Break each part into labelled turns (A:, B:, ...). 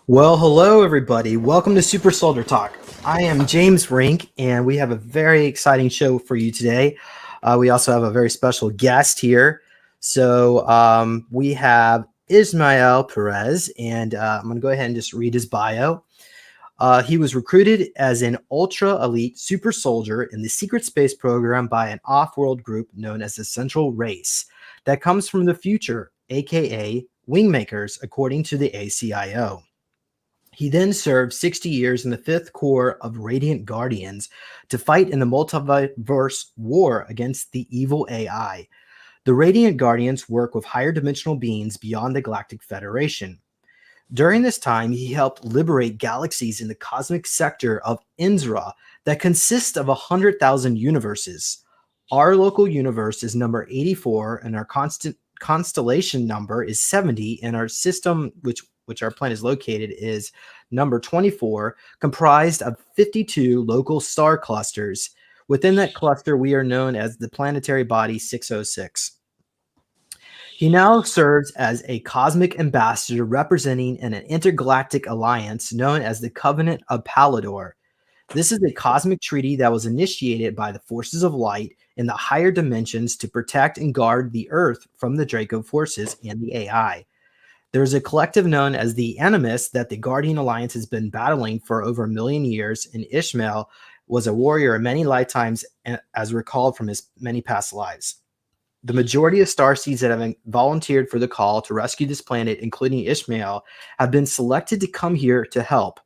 A: Well, hello everybody. Welcome to Super Soldier Talk. I am James Rink, and we have a very exciting show for you today. We also have a very special guest here. We have Ismael Perez, and I'm going to go ahead and just read his bio. He was recruited as an ultra elite super soldier in the secret space program by an off world group known as the Central Race that comes from the future, aka Wingmakers, according to the ACIO. He then served 60 years in the 5th Corps of Radiant Guardians to fight in the multiverse war against the evil AI. The Radiant Guardians work with higher dimensional beings beyond the Galactic Federation. During this time, he helped liberate galaxies in the cosmic sector of Inzra that consists of 100,000 universes. Our local universe is number 84, and our constant constellation number is 70, and our system, which our planet is located, is number 24, comprised of 52 local star clusters. Within that cluster, we are known as the planetary body 606. He now serves as a cosmic ambassador representing an intergalactic alliance known as the Covenant of Palador. This is a cosmic treaty that was initiated by the forces of light in the higher dimensions to protect and guard the Earth from the Draco forces and the AI. There's a collective known as the Animus that the Guardian Alliance has been battling for over a million years, and Ishmael was a warrior in many lifetimes, as recalled from his many past lives. The majority of starseeds that have volunteered for the call to rescue this planet, including Ishmael, have been selected to come here to help.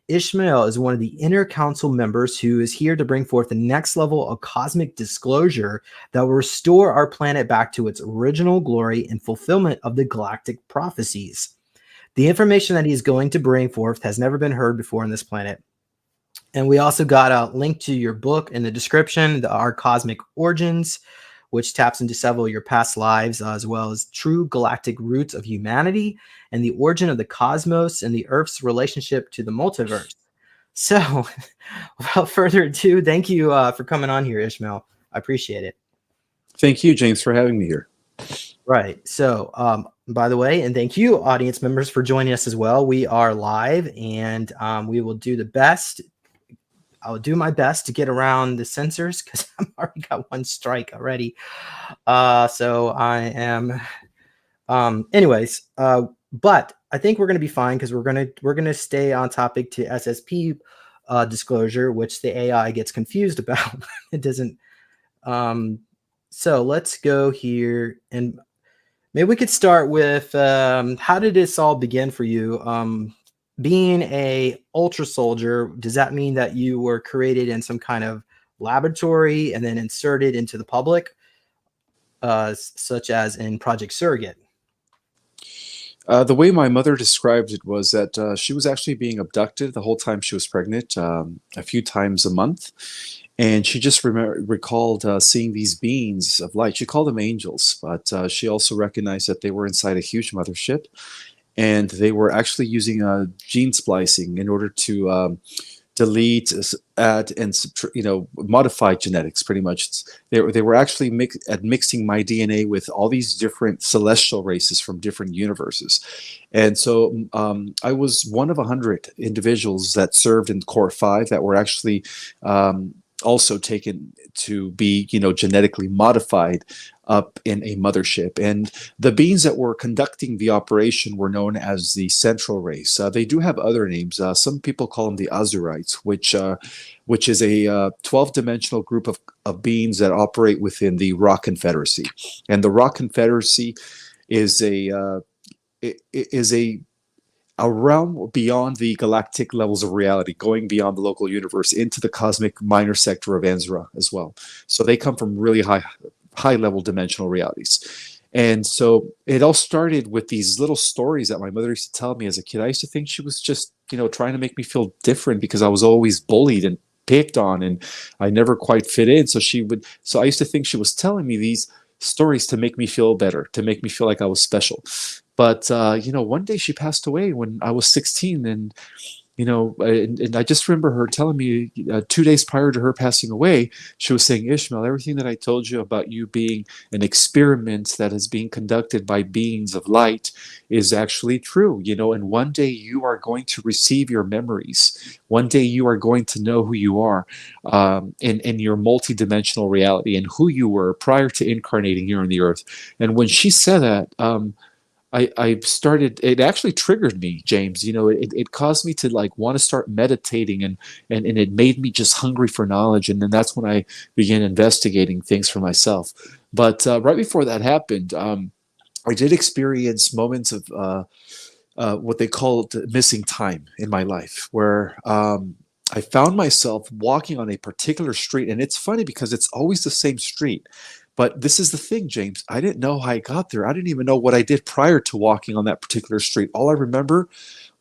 A: Ishmael is one of the inner council members who is here to bring forth the next level of cosmic disclosure that will restore our planet back to its original glory and fulfillment of the galactic prophecies. The information that he's going to bring forth has never been heard before on this planet. And we also got a link to your book in the description, Our Cosmic Origins, which taps into several of your past lives, as well as true galactic roots of humanity and the origin of the cosmos and the Earth's relationship to the multiverse. So, without further ado, thank you for coming on here, Ishmael. I appreciate it.
B: Thank you, James, for having me here.
A: Right. So, by the way, and thank you, audience members, for joining us as well. We are live, and we will do the best. I'll do my best to get around the censors because I've already got one strike already. So I am. But I think we're going to be fine because we're gonna stay on topic to SSP disclosure, which the AI gets confused about. It doesn't. So let's go here, and maybe we could start with how did this all begin for you? Being a ultra soldier, does that mean that you were created in some kind of laboratory and then inserted into the public, such as in Project Surrogate?
B: The way my mother described it was that she was actually being abducted the whole time she was pregnant, a few times a month. And she just recalled seeing these beings of light. She called them angels, but she also recognized that they were inside a huge mothership. And they were actually using gene splicing in order to delete, add, and modify genetics. Pretty much, they were actually mixing my DNA with all these different celestial races from different universes. And so I was one of 100 individuals that served in Core 5 that were actually also taken to be, genetically modified up in a mothership. And the beings that were conducting the operation were known as the Central Race. They do have other names. Some people call them the Azurites, which is a 12-dimensional group of beings that operate within the Rock Confederacy. And the Rock Confederacy is a realm beyond the galactic levels of reality, going beyond the local universe into the cosmic minor sector of Enzra as well. So they come from really high level dimensional realities. And so it all started with these little stories that my mother used to tell me as a kid. I used to think she was just, trying to make me feel different because I was always bullied and picked on and I never quite fit in. So I used to think she was telling me these stories to make me feel better, to make me feel like I was special. But one day she passed away when I was 16, and and I just remember her telling me 2 days prior to her passing away, she was saying, Ishmael, everything that I told you about you being an experiment that is being conducted by beings of light is actually true, and one day you are going to receive your memories. One day you are going to know who you are in your multidimensional reality and who you were prior to incarnating here on the earth. And when she said that, I started, it actually triggered me, James. It caused me to like want to start meditating, and it made me just hungry for knowledge. And then that's when I began investigating things for myself. But right before that happened, I did experience moments of what they called missing time in my life, where I found myself walking on a particular street. And it's funny because it's always the same street. But this is the thing, James. I didn't know how I got there. I didn't even know what I did prior to walking on that particular street. All I remember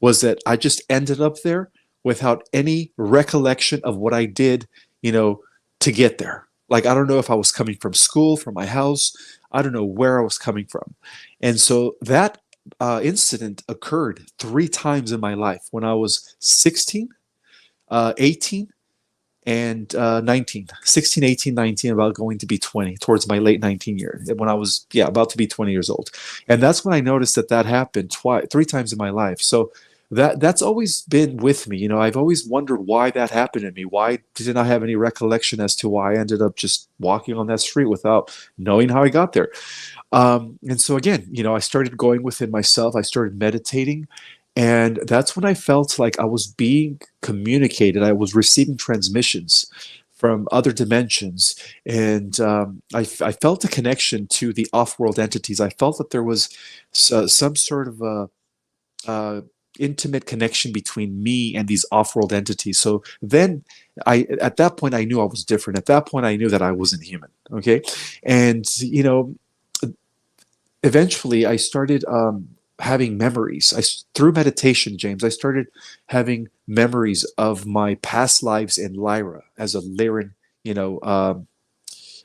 B: was that I just ended up there without any recollection of what I did, to get there. Like, I don't know if I was coming from school, from my house. I don't know where I was coming from. And so that incident occurred 3 times in my life when I was 16, 18, and 19, 16, 18, 19, about going to be 20, towards my late 19 year, when I was, about to be 20 years old. And that's when I noticed that happened 3 times in my life. So that's always been with me. I've always wondered why that happened to me. Why didn't I have any recollection as to why I ended up just walking on that street without knowing how I got there? And so again, I started going within myself. I started meditating. And that's when I felt like I was being communicated. I was receiving transmissions from other dimensions. And I felt a connection to the off world entities. I felt that there was some sort of intimate connection between me and these off world entities. So then at that point, I knew I was different. At that point, I knew that I wasn't human. Okay. And, eventually I started having memories. Through meditation, James, I started having memories of my past lives in Lyra as a Lyran,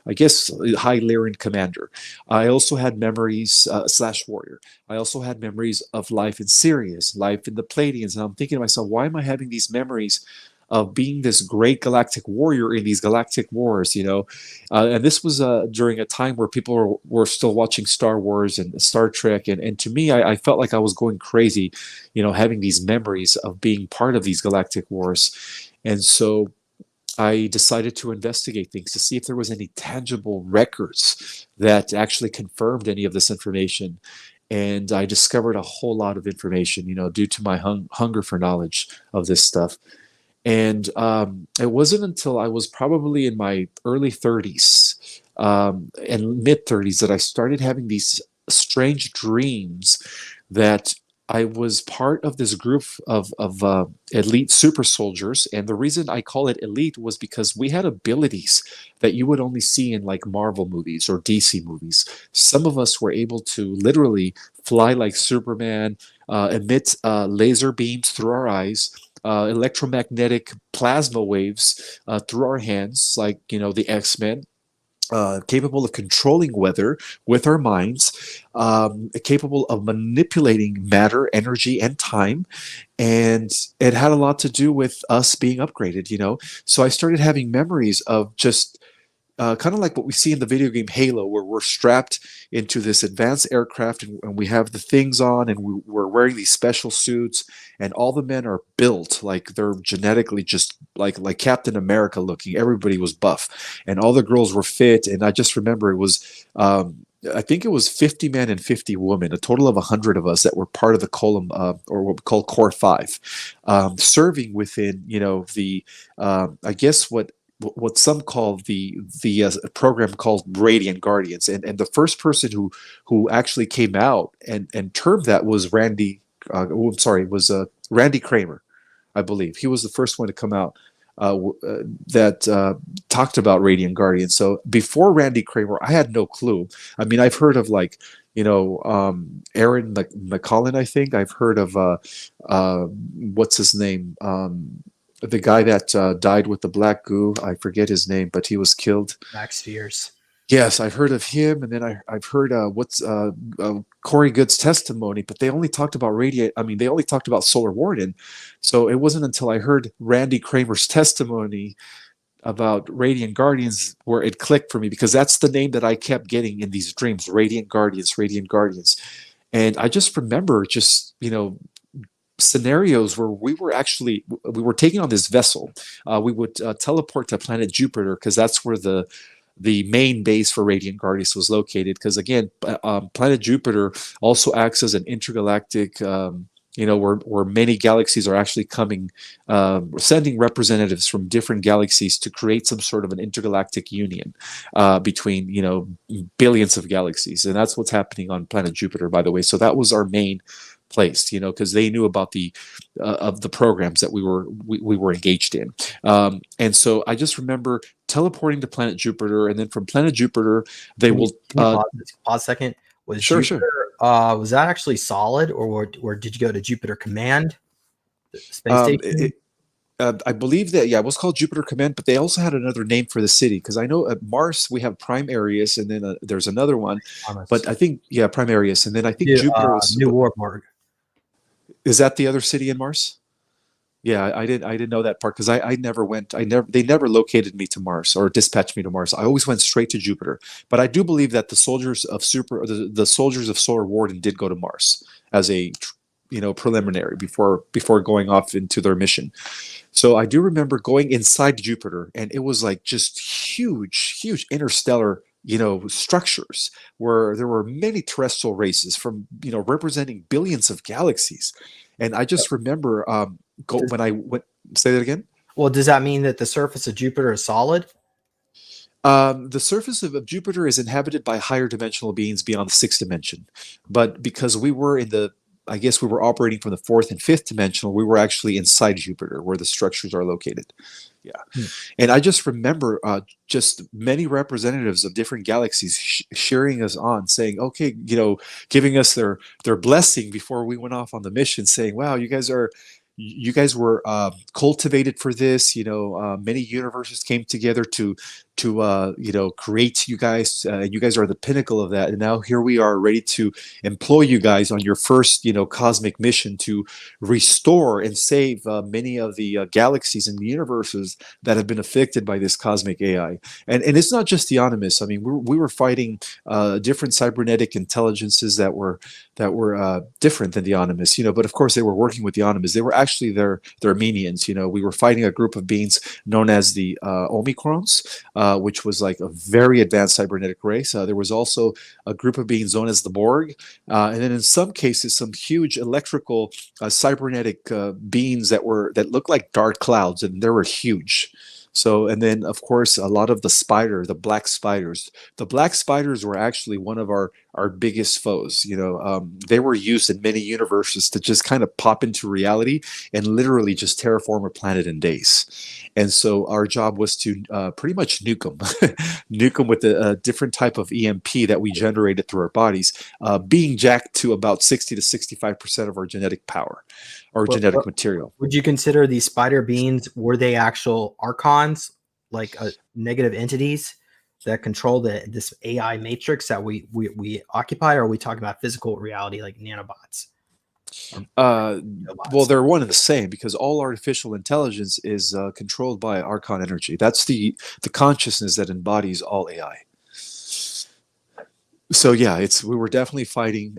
B: I guess, high Lyran commander. I also had memories, slash warrior. I also had memories of life in Sirius, life in the Pleiadians. And I'm thinking to myself, why am I having these memories of being this great galactic warrior in these galactic wars, and this was during a time where people were still watching Star Wars and Star Trek, and to me, I felt like I was going crazy, having these memories of being part of these galactic wars. And so I decided to investigate things to see if there was any tangible records that actually confirmed any of this information. And I discovered a whole lot of information, due to my hunger for knowledge of this stuff. And it wasn't until I was probably in my early 30s and mid 30s that I started having these strange dreams that I was part of this group of elite super soldiers. And the reason I call it elite was because we had abilities that you would only see in like Marvel movies or DC movies. Some of us were able to literally fly like Superman, emit laser beams through our eyes, electromagnetic plasma waves through our hands, like the X-Men. Capable of controlling weather with our minds, capable of manipulating matter, energy, and time. And it had a lot to do with us being upgraded, So I started having memories of just kind of like what we see in the video game Halo, where we're strapped into this advanced aircraft, and we have the things on, and we're wearing these special suits, and all the men are built like they're genetically just like Captain America looking. Everybody was buff, and all the girls were fit. And I just remember it was. I think it was 50 men and 50 women, a total of 100 of us that were part of the column, or what we call Core 5, serving within, the, I guess what some call the program called Radiant Guardians, and the first person who actually came out and termed that was Randy. I'm sorry, was Randy Kramer, I believe. He was the first one to come out that talked about Radiant Guardians. So before Randy Kramer, I had no clue. I mean, I've heard of like Aaron McCollin. I think I've heard of what's his name. The guy that died with the black goo, I forget his name, but he was killed.
A: Max Fears.
B: Yes, I've heard of him, and then I've heard Corey Good's testimony, but they only talked about radiate. I mean, they only talked about Solar Warden, so it wasn't until I heard Randy Kramer's testimony about Radiant Guardians where it clicked for me, because that's the name that I kept getting in these dreams: Radiant Guardians, Radiant Guardians. And I just remember just, scenarios where we were taking on this vessel. We would teleport to planet Jupiter, because that's where the main base for Radiant Guardians was located. Because again, planet Jupiter also acts as an intergalactic, where many galaxies are actually coming, sending representatives from different galaxies to create some sort of an intergalactic union between, billions of galaxies. And that's what's happening on planet Jupiter, by the way. So that was our main place, because they knew about the of the programs that we were engaged in. And so I just remember teleporting to planet Jupiter, and then from planet Jupiter they
A: Can you,
B: will
A: can you pause a second? Was
B: sure,
A: Jupiter was that actually solid, or did you go to Jupiter Command, the space
B: um,
A: station?
B: I believe that, yeah, it was called Jupiter Command, but they also had another name for the city, because I know at Mars we have Prime Arius, and then there's another one, but I think, yeah, Prime Arius, and then I think Jupiter was,
A: New Warburg.
B: is that the other city in Mars? Yeah, I didn't know that part, because I never went. They never located me to Mars or dispatched me to Mars. I always went straight to Jupiter. But I do believe that the soldiers of Solar Warden did go to Mars as a preliminary before going off into their mission. So I do remember going inside Jupiter, and it was like just huge interstellar, structures, where there were many terrestrial races from, representing billions of galaxies. And I just remember, when I went. Say that again.
A: Well, does that mean that the surface of Jupiter is solid?
B: The surface of Jupiter is inhabited by higher dimensional beings beyond the sixth dimension, but because I guess we were operating from the fourth and fifth dimensional, we were actually inside Jupiter, where the structures are located. Yeah, and I just remember just many representatives of different galaxies cheering us on, saying, "Okay," giving us their blessing before we went off on the mission, saying, "Wow, you guys were cultivated for this. Many universes came together to create you guys. You guys are the pinnacle of that. And now here we are, ready to employ you guys on your first, cosmic mission to restore and save many of the galaxies and universes that have been affected by this cosmic AI." And it's not just the Animus. I mean, we were fighting different cybernetic intelligences that were different than the Animus, but of course they were working with the Animus. They were actually their minions. We were fighting a group of beings known as the Omicrons, which was like a very advanced cybernetic race. There was also a group of beings known as the Borg, and then in some cases, some huge electrical cybernetic beings that looked like dark clouds, and they were huge. So, and then of course, a lot of the black spiders. The black spiders were actually one of our biggest foes. They were used in many universes to just kind of pop into reality and literally just terraform a planet in days. And so our job was to pretty much nuke them, nuke them with a different type of EMP that we generated through our bodies, being jacked to about 60 to 65% of our genetic power or genetic material.
A: Would you consider these spider beings, were they actual archons, like negative entities that control this AI matrix that we occupy, or are we talking about physical reality like nanobots?
B: Well, they're one and the same, because all artificial intelligence is controlled by archon energy. That's the consciousness that embodies all AI. So yeah, we were definitely fighting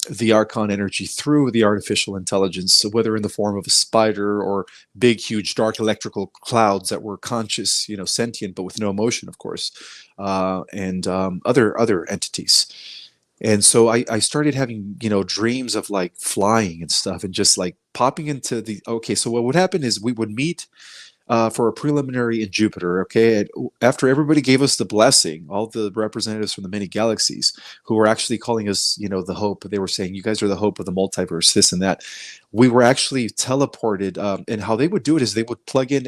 B: the archon energy through the artificial intelligence, whether in the form of a spider or big, huge, dark electrical clouds that were conscious, sentient, but with no emotion, of course, and other entities. And so I started having, dreams of like flying and stuff, and just like popping into okay. So what would happen is we would meet for a preliminary in Jupiter. Okay. And after everybody gave us the blessing, all the representatives from the many galaxies who were actually calling us, the hope, they were saying, "You guys are the hope of the multiverse," this and that. We were actually teleported. And how they would do it is they would plug in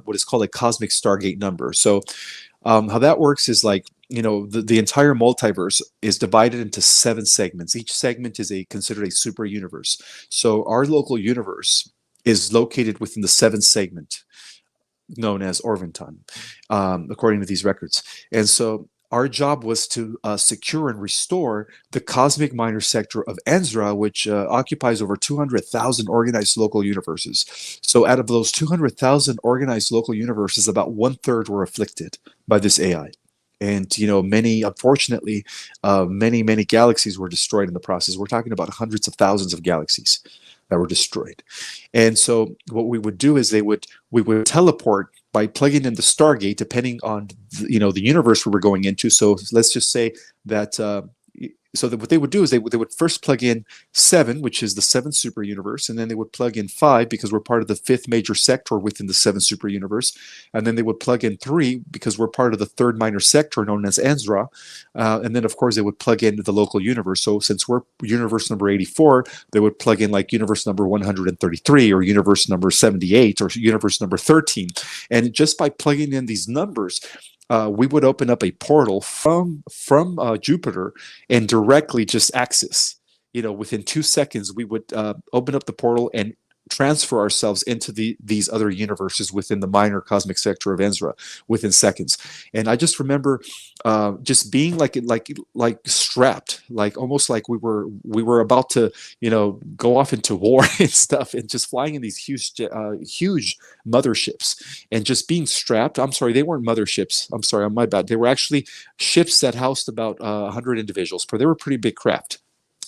B: what is called a cosmic Stargate number. So how that works is like, the entire multiverse is divided into 7 segments. Each segment is considered a super universe. So our local universe is located within the 7th segment, known as Orvonton, according to these records. And so our job was to secure and restore the cosmic minor sector of Enzra, which occupies over 200,000 organized local universes. So out of those 200,000 organized local universes, about 1/3 were afflicted by this AI. And many, unfortunately, many galaxies were destroyed in the process. We're talking about hundreds of thousands of galaxies that were destroyed. And so what we would do is we would teleport by plugging in the Stargate, depending on the universe we were going into. So let's just say that what they would do is they would first plug in 7, which is the 7th super universe, and then they would plug in 5 because we're part of the 5th major sector within the 7th super universe, and then they would plug in 3 because we're part of the 3rd minor sector known as Enzra, and then of course they would plug into the local universe. So since we're universe number 84, they would plug in like universe number 133 or universe number 78 or universe number 13, and just by plugging in these numbers, we would open up a portal from Jupiter and directly just access. Within 2 seconds, we would open up the portal and transfer ourselves into these other universes within the minor cosmic sector of Enzra within seconds. And I just remember just being like strapped, like almost like we were about to go off into war and stuff, and just flying in these huge motherships and just being strapped. I'm sorry, they weren't motherships. I'm sorry, my bad. They were actually ships that housed about 100 individuals, but they were pretty big craft.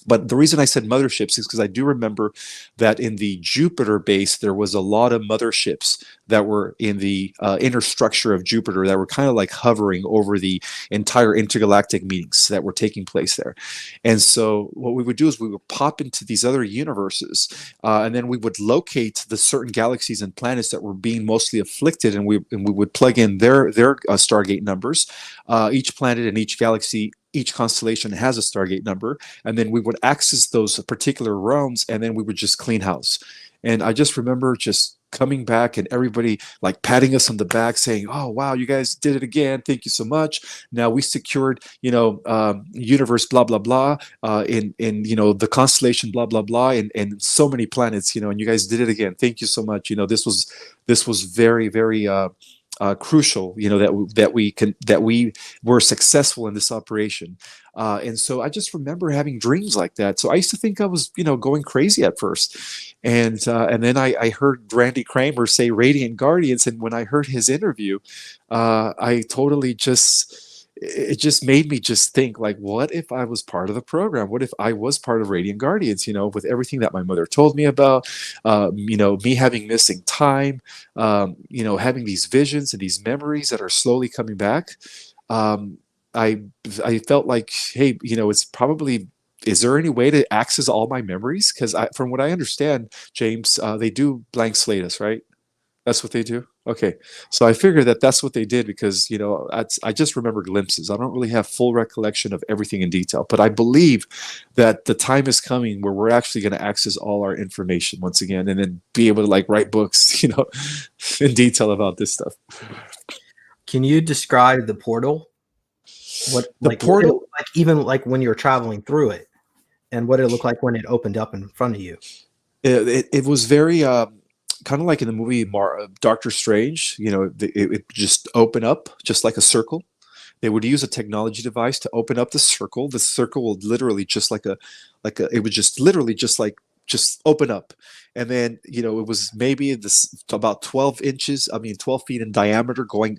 B: But the reason I said motherships is because I do remember that in the Jupiter base, there was a lot of motherships that were in the inner structure of Jupiter that were kind of like hovering over the entire intergalactic meetings that were taking place there. And so what we would do is we would pop into these other universes, and then we would locate the certain galaxies and planets that were being mostly afflicted, and we would plug in their Stargate numbers. Each planet and each galaxy, each constellation has a Stargate number, and then we would access those particular realms, and then we would just clean house. And I just remember just coming back and everybody like patting us on the back saying, "Oh, wow, you guys did it again. Thank you so much. Now we secured, universe blah, blah, blah, in the constellation blah, blah, blah, and so many planets, and you guys did it again. Thank you so much. This was very, very, crucial, that we were successful in this operation." And so I just remember having dreams like that. So I used to think I was, going crazy at first. And then I heard Randy Kramer say Radiant Guardians. And when I heard his interview, I totally it just made me just think, like, what if I was part of the program? What if I was part of Radiant Guardians, with everything that my mother told me about, me having missing time, having these visions and these memories that are slowly coming back. I felt like, hey, it's probably, is there any way to access all my memories? Because from what I understand, James, they do blank slate us, right? That's what they do? Okay. So I figured that that's what they did because, I just remember glimpses. I don't really have full recollection of everything in detail, but I believe that the time is coming where we're actually going to access all our information once again and then be able to write books, in detail about this stuff.
A: Can you describe the portal? What the portal, even when you're traveling through it, and what it looked like when it opened up in front of you?
B: It was very kind of like in the movie Doctor Strange. It just open up just like a circle. They would use a technology device to open up the circle. The circle would literally just it would just literally just open up. And then, it was maybe about 12 feet in diameter going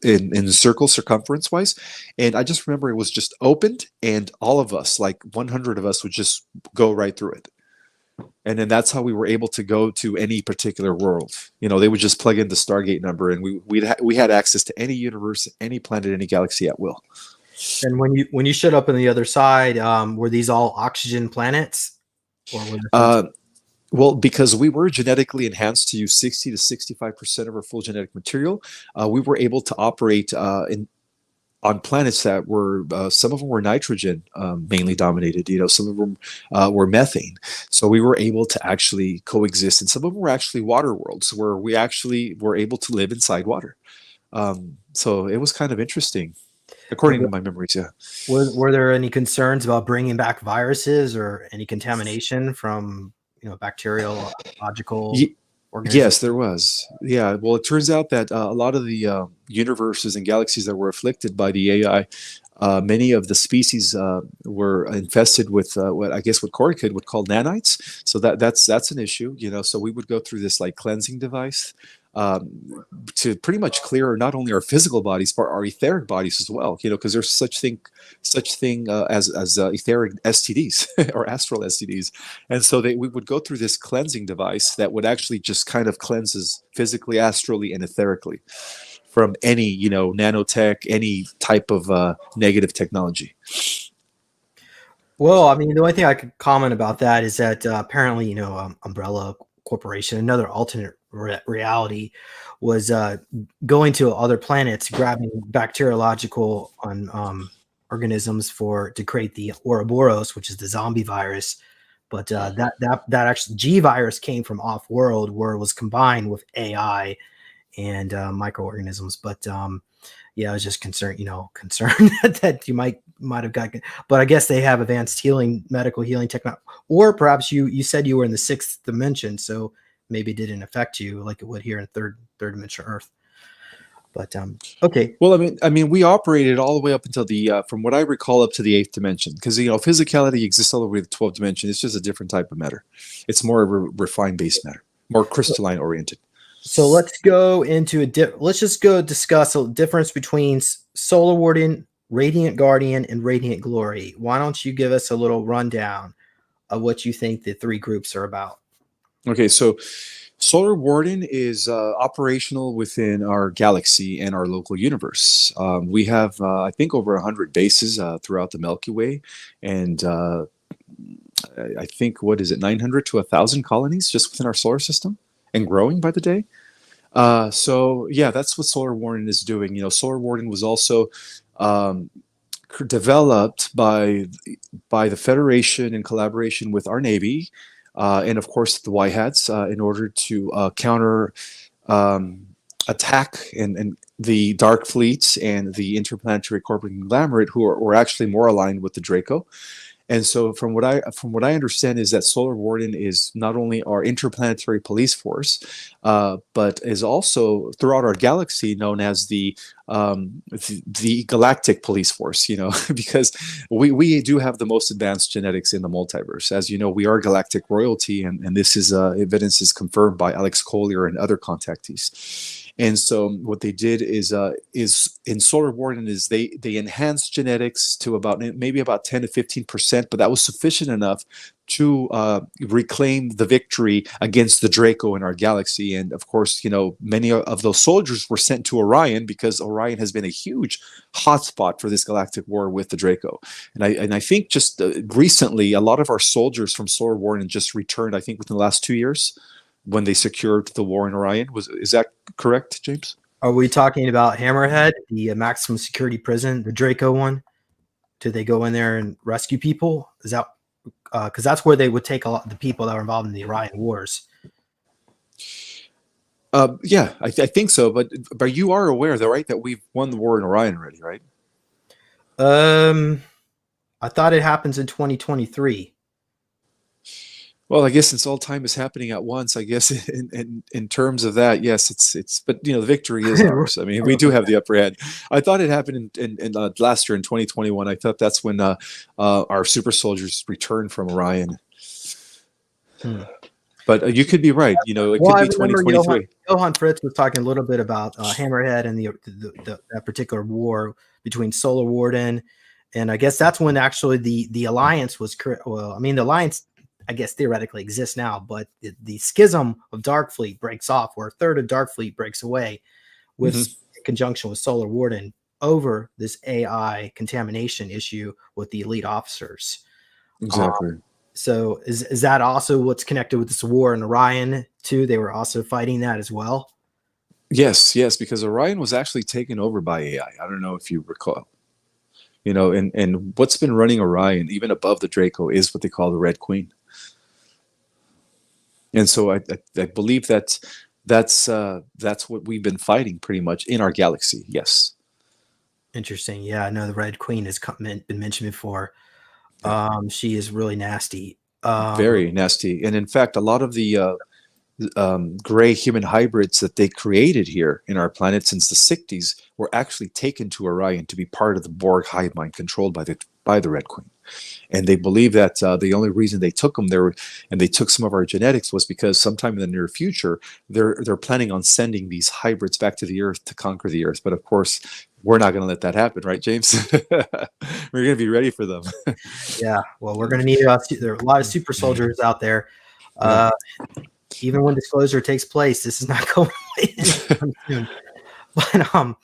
B: in the circle circumference wise. And I just remember it was just opened and all of us, like 100 of us, would just go right through it. And then that's how we were able to go to any particular world. They would just plug in the Stargate number and we had access to any universe, any planet, any galaxy at will.
A: And when you showed up on the other side, were these all oxygen planets? Or were
B: well, because we were genetically enhanced to use 60 to 65% of our full genetic material, we were able to operate on planets that were, some of them were nitrogen mainly dominated, some of them were methane. So we were able to actually coexist. And some of them were actually water worlds where we actually were able to live inside water. So it was kind of interesting, according to my memories, yeah.
A: Were there any concerns about bringing back viruses or any contamination from bacteriological? organism?
B: Yes, there was. Yeah. Well, it turns out that a lot of the universes and galaxies that were afflicted by the AI, many of the species were infested with what I guess what Corey would call nanites. So that's an issue, you know. So we would go through this like cleansing device to pretty much clear not only our physical bodies but our etheric bodies as well, you know, because there's such thing as etheric STDs or astral STDs. And so we would go through this cleansing device that would actually just kind of cleanses physically, astrally, and etherically from any, you know, nanotech, any type of negative technology.
A: Well, I mean, the only thing I could comment about that is that apparently, Umbrella Corporation, another alternate reality, was going to other planets, grabbing bacteriological organisms to create the Ouroboros, which is the zombie virus. But that actually G virus came from off world, where it was combined with AI and microorganisms. But yeah, I was just concerned that you might have gotten, but I guess they have advanced medical healing technology, or perhaps you said you were in the sixth dimension, so maybe it didn't affect you like it would here in third dimension Earth. But okay.
B: Well, I mean, we operated all the way up until from what I recall, up to the eighth dimension, because you know, physicality exists all the way to the 12th dimension. It's just a different type of matter. It's more of a refined base matter, more crystalline oriented.
A: So let's go into let's just go discuss a difference between Solar Warden, Radiant Guardian, and Radiant Glory. Why don't you give us a little rundown of what you think the three groups are about?
B: Okay, so Solar Warden is operational within our galaxy and our local universe. We have, I think, over 100 bases throughout the Milky Way, and I think, what is it, 900 to 1,000 colonies just within our solar system, and growing by the day. So yeah, that's what Solar Warden is doing. You know, Solar Warden was also developed by the Federation in collaboration with our Navy, and of course the White Hats, in order to counter attack and the Dark Fleets and the Interplanetary Corporate Conglomerate, who were actually more aligned with the Draco. And so, from what I understand, is that Solar Warden is not only our interplanetary police force, but is also throughout our galaxy known as the galactic police force. You know, because we do have the most advanced genetics in the multiverse. As you know, we are galactic royalty, and this is evidence is confirmed by Alex Collier and other contactees. And so what they did is in Solar Warden is they enhanced genetics to maybe about 10 to 15%, but that was sufficient enough to reclaim the victory against the Draco in our galaxy. And of course, you know, many of those soldiers were sent to Orion, because Orion has been a huge hotspot for this galactic war with the Draco. And I think just recently, a lot of our soldiers from Solar Warden just returned, I think within the last 2 years, when they secured the war in Orion. Is that correct, James?
A: Are we talking about Hammerhead, the maximum security prison, the Draco one? Did they go in there and rescue people? Is that because that's where they would take a lot of the people that were involved in the Orion Wars?
B: Yeah, I think so. But you are aware, though, right, that we've won the war in Orion already, right?
A: I thought it happens in 2023.
B: Well, I guess since all time is happening at once, I guess in terms of that, yes, it's. But you know, the victory is ours. I mean, we do have the upper hand. I thought it happened in last year in 2021. I thought that's when our super soldiers returned from Orion. But you could be right. You know, it could be 2023.
A: Johann Fritz was talking a little bit about Hammerhead and that particular war between Solar Warden, and I guess that's when actually the alliance was. Well, I mean, the alliance, I guess, theoretically exists now, but the schism of Darkfleet breaks off, where a third of Darkfleet breaks away with in conjunction with Solar Warden over this AI contamination issue with the elite officers.
B: Exactly.
A: So is that also what's connected with this war in Orion too? They were also fighting that as well?
B: Yes, because Orion was actually taken over by AI. I don't know if you recall. You know, and what's been running Orion, even above the Draco, is what they call the Red Queen. And so I believe that's what we've been fighting pretty much in our galaxy. Yes.
A: Interesting. Yeah, I know the Red Queen has been mentioned before. She is really nasty.
B: Very nasty. And in fact, a lot of the gray human hybrids that they created here in our planet since the 60s were actually taken to Orion to be part of the Borg hive mind controlled by the Red Queen. And they believe that the only reason they took them there and they took some of our genetics was because sometime in the near future they're planning on sending these hybrids back to the Earth to conquer the Earth. But of course, we're not going to let that happen, right, James? We're going to be ready for them.
A: Yeah, well, we're going to need there are a lot of super soldiers out there.
B: Yeah.
A: Even when disclosure takes place, this is not going away anytime soon. But all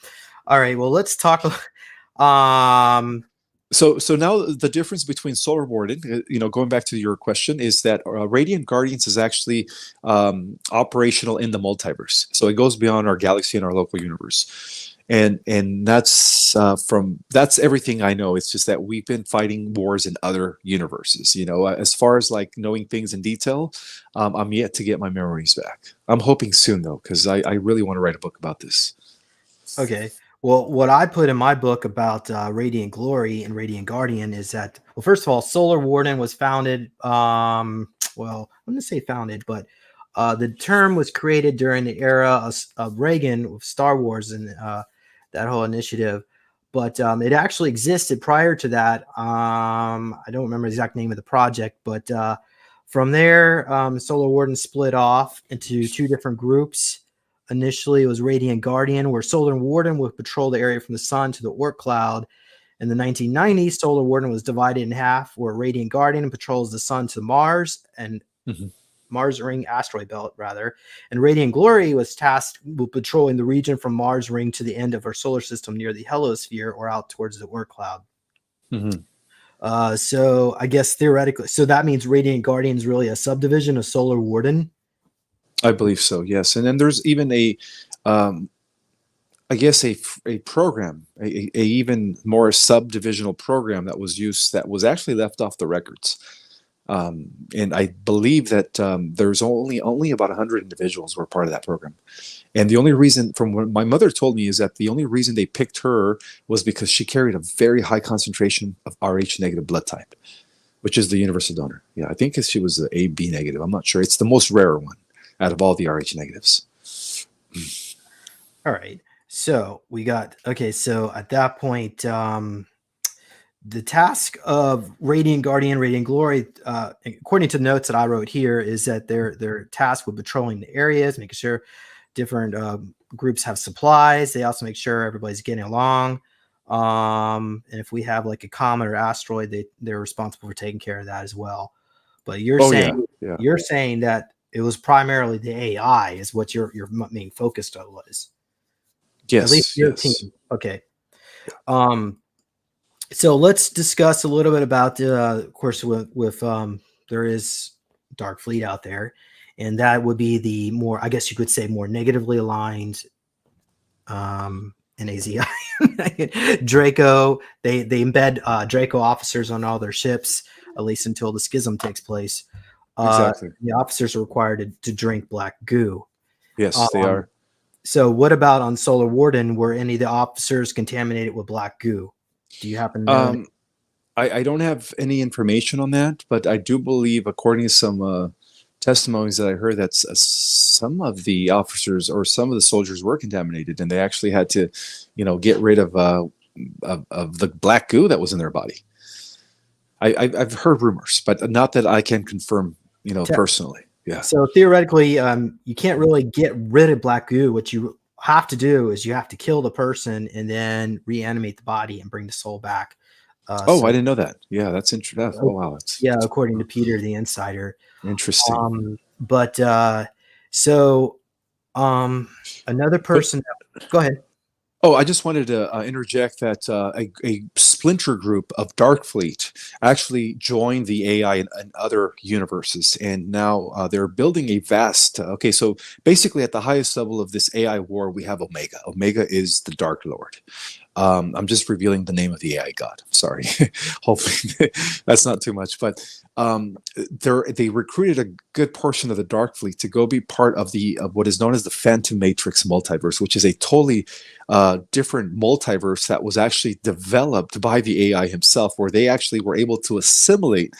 A: right, well, let's talk.
B: So now the difference between Solar Warden, going back to your question, is that Radiant Guardians is actually operational in the multiverse. So it goes beyond our galaxy and our local universe. And that's that's everything I know. It's just that we've been fighting wars in other universes. As far as like knowing things in detail, I'm yet to get my memories back. I'm hoping soon though, because I really want to write a book about this.
A: Okay. Well, what I put in my book about Radiant Glory and Radiant Guardian is that, well, first of all, Solar Warden was founded. Well, I'm going to say founded, but the term was created during the era of Reagan with Star Wars and that whole initiative. But it actually existed prior to that. I don't remember the exact name of the project, but from there, Solar Warden split off into two different groups. Initially, it was Radiant Guardian, where Solar Warden would patrol the area from the sun to the Oort cloud. In the 1990s, Solar Warden was divided in half, where Radiant Guardian patrols the sun to Mars and Mars Ring asteroid belt, rather. And Radiant Glory was tasked with patrolling the region from Mars Ring to the end of our solar system near the heliosphere or out towards the Oort cloud. So I guess theoretically, so that means Radiant Guardian is really a subdivision of Solar Warden.
B: I believe so, yes. And then there's even I guess a program, a even more subdivisional program that was used that was actually left off the records. And I believe that there's only about 100 individuals were part of that program. And the only reason, from what my mother told me, is that the only reason they picked her was because she carried a very high concentration of Rh negative blood type, which is the universal donor. Yeah, I think she was the AB negative. I'm not sure. It's the most rare one out of all the Rh negatives.
A: All right. So we got, okay. So at that point, the task of Radiant Guardian, Radiant Glory, according to notes that I wrote here, is that they're tasked with patrolling the areas, making sure different groups have supplies. They also make sure everybody's getting along. And if we have like a comet or asteroid, they're responsible for taking care of that as well. But you're you're saying that it was primarily the AI is what your main focus was.
B: Yes.
A: At least your team. Okay. So let's discuss a little bit about, of course, with there is Dark Fleet out there, and that would be the more, I guess you could say, more negatively aligned NAZI. Draco. They embed Draco officers on all their ships, at least until the schism takes place.
B: Exactly.
A: The officers are required to drink black goo.
B: Yes, they are.
A: So what about on Solar Warden? Were any of the officers contaminated with black goo? Do you happen to know?
B: I don't have any information on that, but I do believe, according to some testimonies that I heard, that some of the officers or some of the soldiers were contaminated, and they actually had to, get rid of the black goo that was in their body. I've heard rumors, but not that I can confirm, personally. Yeah.
A: So theoretically, you can't really get rid of black goo. What you have to do is you have to kill the person and then reanimate the body and bring the soul back.
B: I didn't know that. Yeah, that's interesting. Oh, wow.
A: According to Peter the Insider.
B: Interesting.
A: Another person. Go ahead.
B: Oh, I just wanted to interject that a splinter group of Dark Fleet actually joined the AI in other universes, and now they're building a vast. Okay, so basically, at the highest level of this AI war, we have Omega. Omega is the Dark Lord. I'm just revealing the name of the AI god. Sorry, hopefully that's not too much. But they recruited a good portion of the Dark Fleet to go be part of what is known as the Phantom Matrix multiverse, which is a totally different multiverse that was actually developed by the AI himself, where they actually were able to assimilate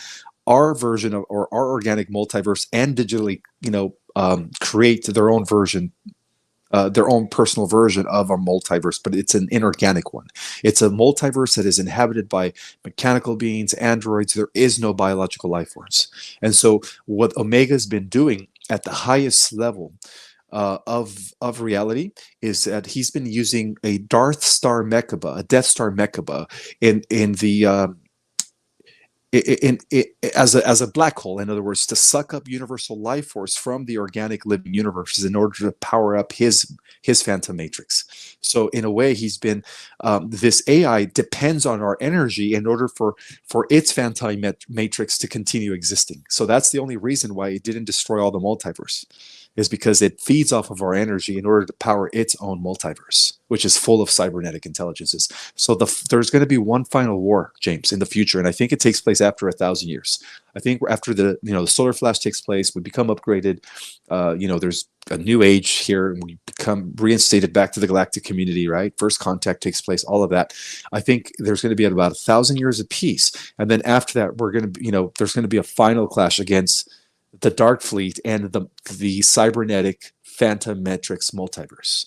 B: our version of or our organic multiverse and digitally, create their own version, their own personal version of a multiverse, but it's an inorganic one. It's a multiverse that is inhabited by mechanical beings, androids. There is no biological life forms. And so, what Omega's been doing at the highest level of reality is that he's been using a Death Star Mechaba, in the as a black hole, in other words, to suck up universal life force from the organic living universes in order to power up his phantom matrix. So in a way, he's been this AI depends on our energy in order for its phantom matrix to continue existing. So that's the only reason why it didn't destroy all the multiverse, is because it feeds off of our energy in order to power its own multiverse, which is full of cybernetic intelligences. So there's going to be one final war, James, in the future, and I think it takes place after 1,000 years. I think after the solar flash takes place, we become upgraded. There's a new age here, and we become reinstated back to the galactic community. Right, first contact takes place. All of that. I think there's going to be about 1,000 years of peace, and then after that, we're going to, there's going to be a final clash against the Dark Fleet and the cybernetic Phantom Matrix multiverse.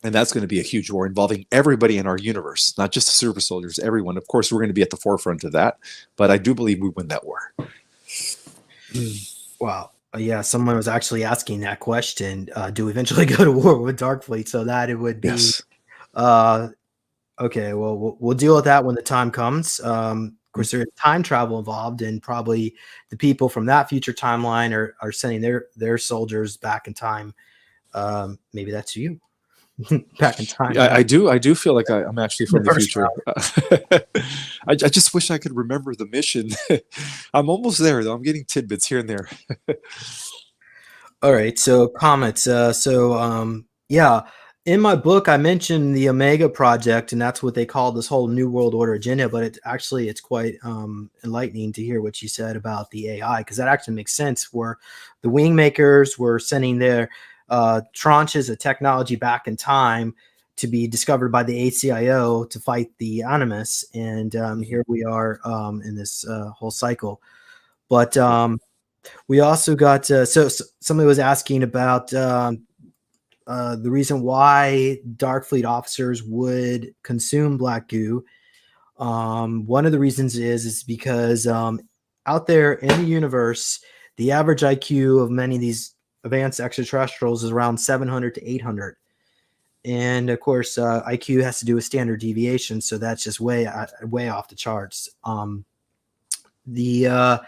B: And that's going to be a huge war involving everybody in our universe, not just the super soldiers, everyone. Of course, we're going to be at the forefront of that, but I do believe we win that war.
A: Wow. Yeah, someone was actually asking that question. Do we eventually go to war with Dark Fleet? So that it would be
B: Yes.
A: okay. Well, we'll deal with that when the time comes. Of course, there's time travel involved, and probably the people from that future timeline are sending their soldiers back in time. Maybe that's you, back in time.
B: Yeah, I do feel like I'm actually from the future. I just wish I could remember the mission. I'm almost there, though. I'm getting tidbits here and there.
A: All right, so comments. Yeah, in my book, I mentioned the Omega Project, and that's what they call this whole New World Order agenda. But it's quite enlightening to hear what you said about the AI, because that actually makes sense. Where the wing makers were sending their tranches of technology back in time to be discovered by the ACIO to fight the Animus, and here we are in this whole cycle. But we also got so somebody was asking about the reason why Dark Fleet officers would consume black goo. One of the reasons is because out there in the universe, the average IQ of many of these advanced extraterrestrials is around 700 to 800. And of course, IQ has to do with standard deviation, so that's just way off the charts. The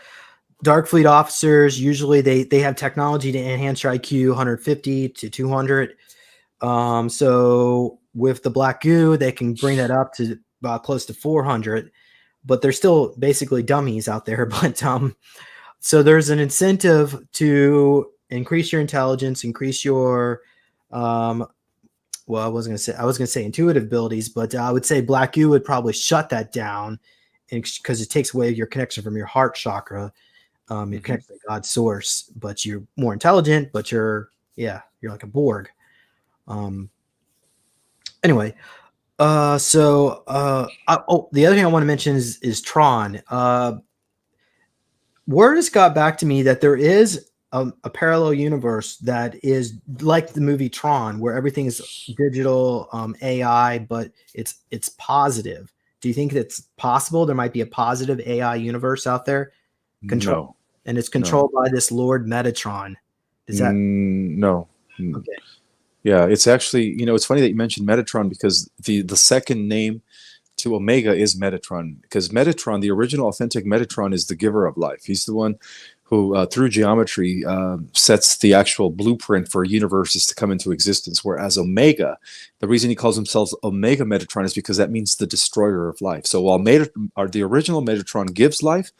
A: Dark Fleet officers usually they have technology to enhance your IQ 150 to 200. So with the black goo, they can bring that up to about close to 400, but they're still basically dummies out there. But so there's an incentive to increase your intelligence, increase your well, I was gonna say intuitive abilities, but I would say black goo would probably shut that down, because it takes away your connection from your heart chakra. You're connected to God's source, but you're more intelligent, but you're like a Borg. Anyway, the other thing I want to mention is Tron. Word has got back to me that there is a parallel universe that is like the movie Tron, where everything is digital AI, but it's positive. Do you think that's possible? There might be a positive AI universe out there.
B: No.
A: And it's controlled by this Lord Metatron. Is that
B: no?
A: okay?
B: Yeah, it's actually, it's funny that you mentioned Metatron, because the second name to Omega is Metatron, because Metatron, the original authentic Metatron, is the giver of life. He's the one who, through geometry, sets the actual blueprint for universes to come into existence. Whereas Omega, the reason he calls himself Omega Metatron is because that means the destroyer of life. So while the original Metatron gives life,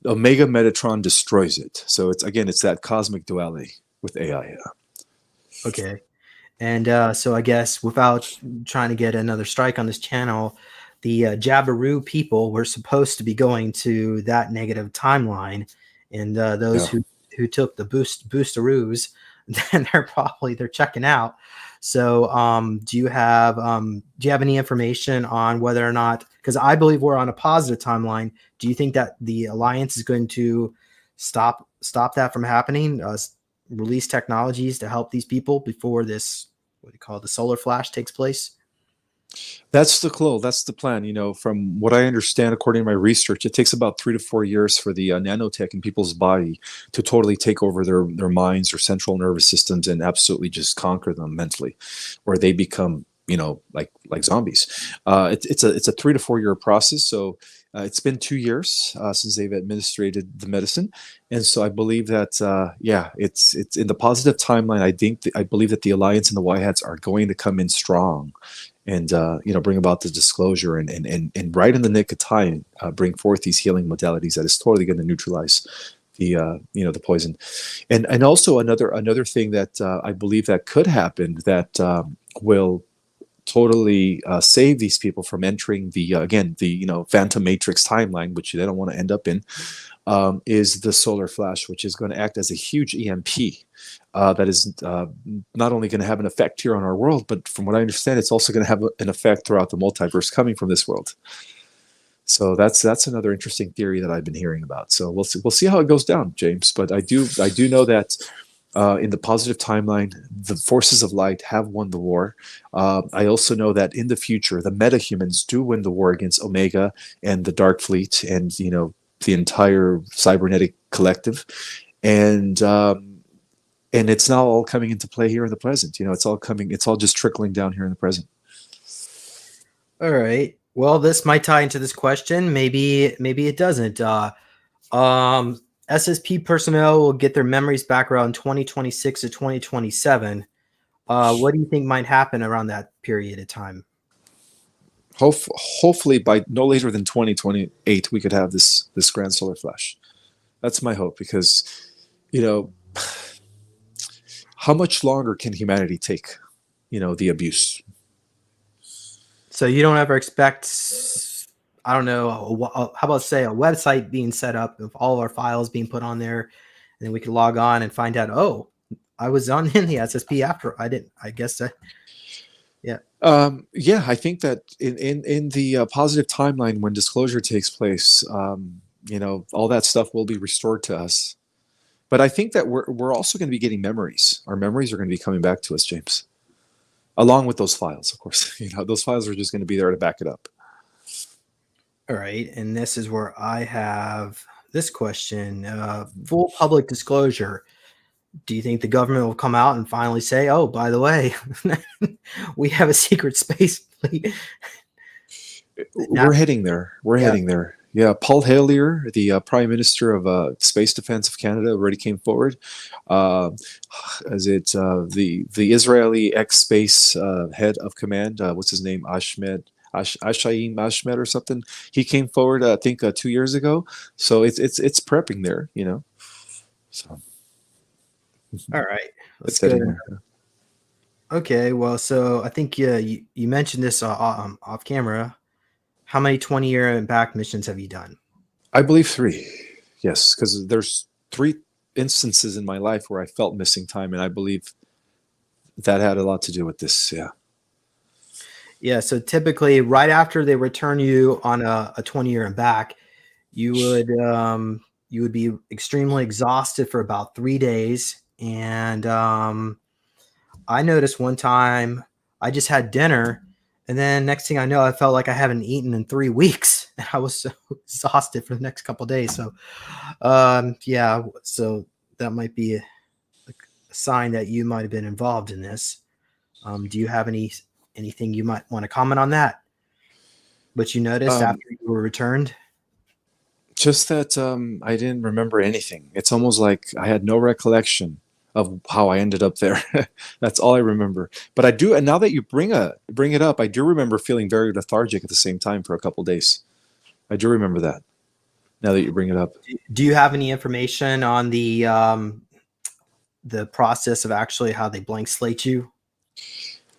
B: Omega Metatron destroys it. So it's that cosmic duality with AI. Yeah.
A: Okay. And so I guess, without trying to get another strike on this channel, the Jabiru people were supposed to be going to that negative timeline, and those who took the boosteroos, then they're checking out. So do you have any information on whether or not, because I believe we're on a positive timeline, do you think that the Alliance is going to stop that from happening? release technologies to help these people before this, what do you call it, the solar flash takes place?
B: That's the goal. That's the plan. From what I understand, according to my research, it takes about 3 to 4 years for the nanotech in people's body to totally take over their minds or central nervous systems and absolutely just conquer them mentally, where they become, like zombies. It's a 3 to 4 year process. So it's been 2 years since they've administered the medicine, and so I believe that it's in the positive timeline. I believe that the Alliance and the White Hats are going to come in strong and bring about the disclosure and right in the nick of time bring forth these healing modalities that is totally going to neutralize the poison. And also another thing that I believe that could happen that will totally save these people from entering the Phantom Matrix timeline, which they don't want to end up in, is the solar flash, which is going to act as a huge EMP that is not only going to have an effect here on our world, but from what I understand, it's also going to have an effect throughout the multiverse coming from this world. So that's another interesting theory that I've been hearing about. So we'll see how it goes down, James. But I do know that in the positive timeline, the forces of light have won the war. I also know that in the future, the metahumans do win the war against Omega and the Dark Fleet and the entire cybernetic collective, and it's now all coming into play here in the present. It's all just trickling down here in the present.
A: All right. Well, this might tie into this question. Maybe it doesn't. SSP personnel will get their memories back around 2026 to 2027. What do you think might happen around that period of time?
B: Hopefully by no later than 2028, we could have this grand solar flash. That's my hope, because, how much longer can humanity take, the abuse?
A: So you don't ever expect, I don't know, how about say a website being set up of all of our files being put on there, and then we could log on and find out, oh, I was in the SSP after I didn't. I guess that. Yeah.
B: I think that in the positive timeline, when disclosure takes place, all that stuff will be restored to us. But I think that we're also going to be getting memories. Our memories are going to be coming back to us, James, along with those files, of course. Those files are just going to be there to back it up.
A: All right, and this is where I have this question: full public disclosure. Do you think the government will come out and finally say, "Oh, by the way, we have a secret space fleet"?
B: We're heading there. Heading there. Yeah, Paul Hellyer, the Prime Minister of Space Defense of Canada, already came forward. As it's the Israeli ex-space head of command, what's his name, Ashayim Ashmed or something. He came forward, I think, 2 years ago. So it's prepping there, So.
A: All right, let's go. Okay, well, so I think you mentioned this off camera. How many 20-year and back missions have you done?
B: I believe 3. Yes, because there's 3 instances in my life where I felt missing time, and I believe that had a lot to do with this. Yeah.
A: Yeah. So typically, right after they return you on a 20-year and back, you would be extremely exhausted for about 3 days. And I noticed one time I just had dinner, and then next thing I know, I felt like I haven't eaten in 3 weeks, and I was so exhausted for the next couple of days. So, so that might be a sign that you might have been involved in this. Do you have anything you might want to comment on that? What you noticed after you were returned?
B: Just that I didn't remember anything. It's almost like I had no recollection of how I ended up there. That's all I remember. But I do, and now that you bring it up, I do remember feeling very lethargic at the same time for a couple of days. I do remember that. Now that you bring it up.
A: Do you have any information on the process of actually how they blank slate you?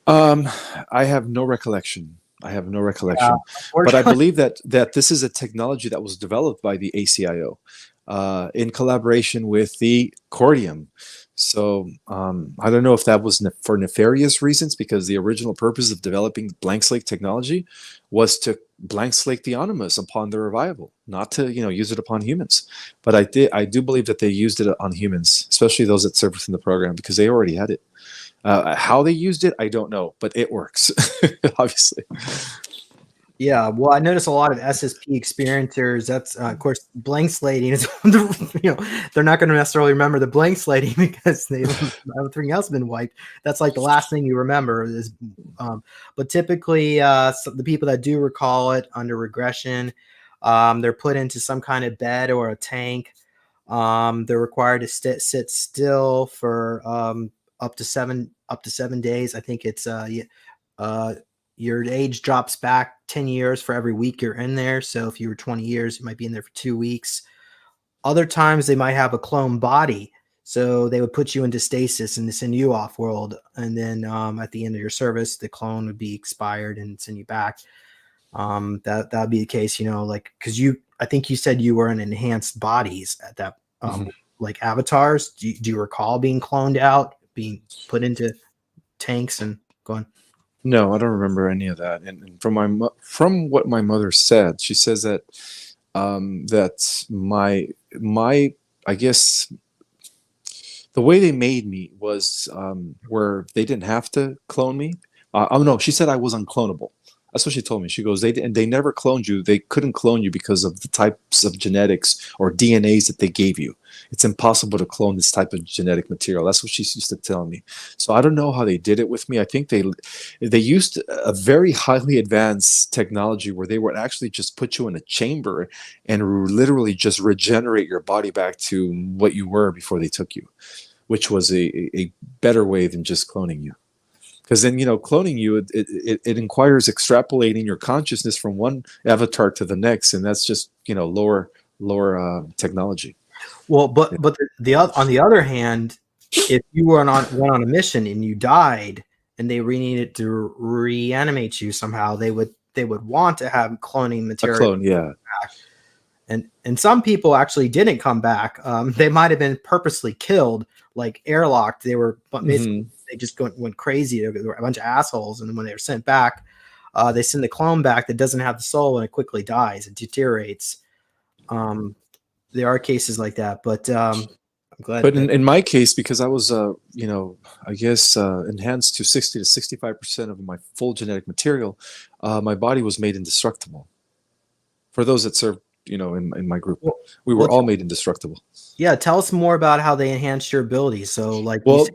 B: I have no recollection. But I believe that this is a technology that was developed by the ACIO in collaboration with the Cordium. So I don't know if that was for nefarious reasons, because the original purpose of developing blank slate technology was to blank slate the Animus upon their revival, not to use it upon humans. But I do believe that they used it on humans, especially those that served within the program, because they already had it. How they used it, I don't know, but it works, obviously.
A: Yeah, well, I notice a lot of SSP experiencers. That's of course blank slating is they're not going to necessarily remember the blank slating because everything else has been wiped. That's like the last thing you remember is. But typically, the people that do recall it under regression, they're put into some kind of bed or a tank. They're required to sit still for up to 7 days. I think it's your age drops back 10 years for every week you're in there. So if you were 20 years, you might be in there for 2 weeks. Other times they might have a clone body. So they would put you into stasis and send you off world. And then at the end of your service, the clone would be expired and send you back. That would be the case, because I think you said you were in enhanced bodies at that, like avatars. Do you recall being cloned out, being put into tanks and going?
B: No, I don't remember any of that. And from what my mother said, she says that that my I guess the way they made me was where they didn't have to clone me. Oh no, she said I was unclonable. That's what she told me. She goes, they never cloned you. They couldn't clone you because of the types of genetics or DNAs that they gave you. It's impossible to clone this type of genetic material. That's what she used to tell me. So I don't know how they did it with me. I think they used a very highly advanced technology where they would actually just put you in a chamber and literally just regenerate your body back to what you were before they took you, which was a better way than just cloning you. Because then, cloning you, it requires extrapolating your consciousness from one avatar to the next, and that's just lower technology.
A: Well, but on the other hand, if you went on a mission and you died and they needed to reanimate you somehow, they would want to have cloning material.
B: A clone, yeah.
A: And some people actually didn't come back. They might have been purposely killed, like airlocked. They were basically they just went crazy. They were a bunch of assholes, and then when they were sent back, they send the clone back that doesn't have the soul, and it quickly dies. It deteriorates. There are cases like that, but I'm glad.
B: But in my case, because I was, I guess enhanced to 60 to 65% of my full genetic material, my body was made indestructible. For those that served, in my group, we were all made indestructible.
A: Yeah, tell us more about how they enhanced your abilities. So, like,
B: well,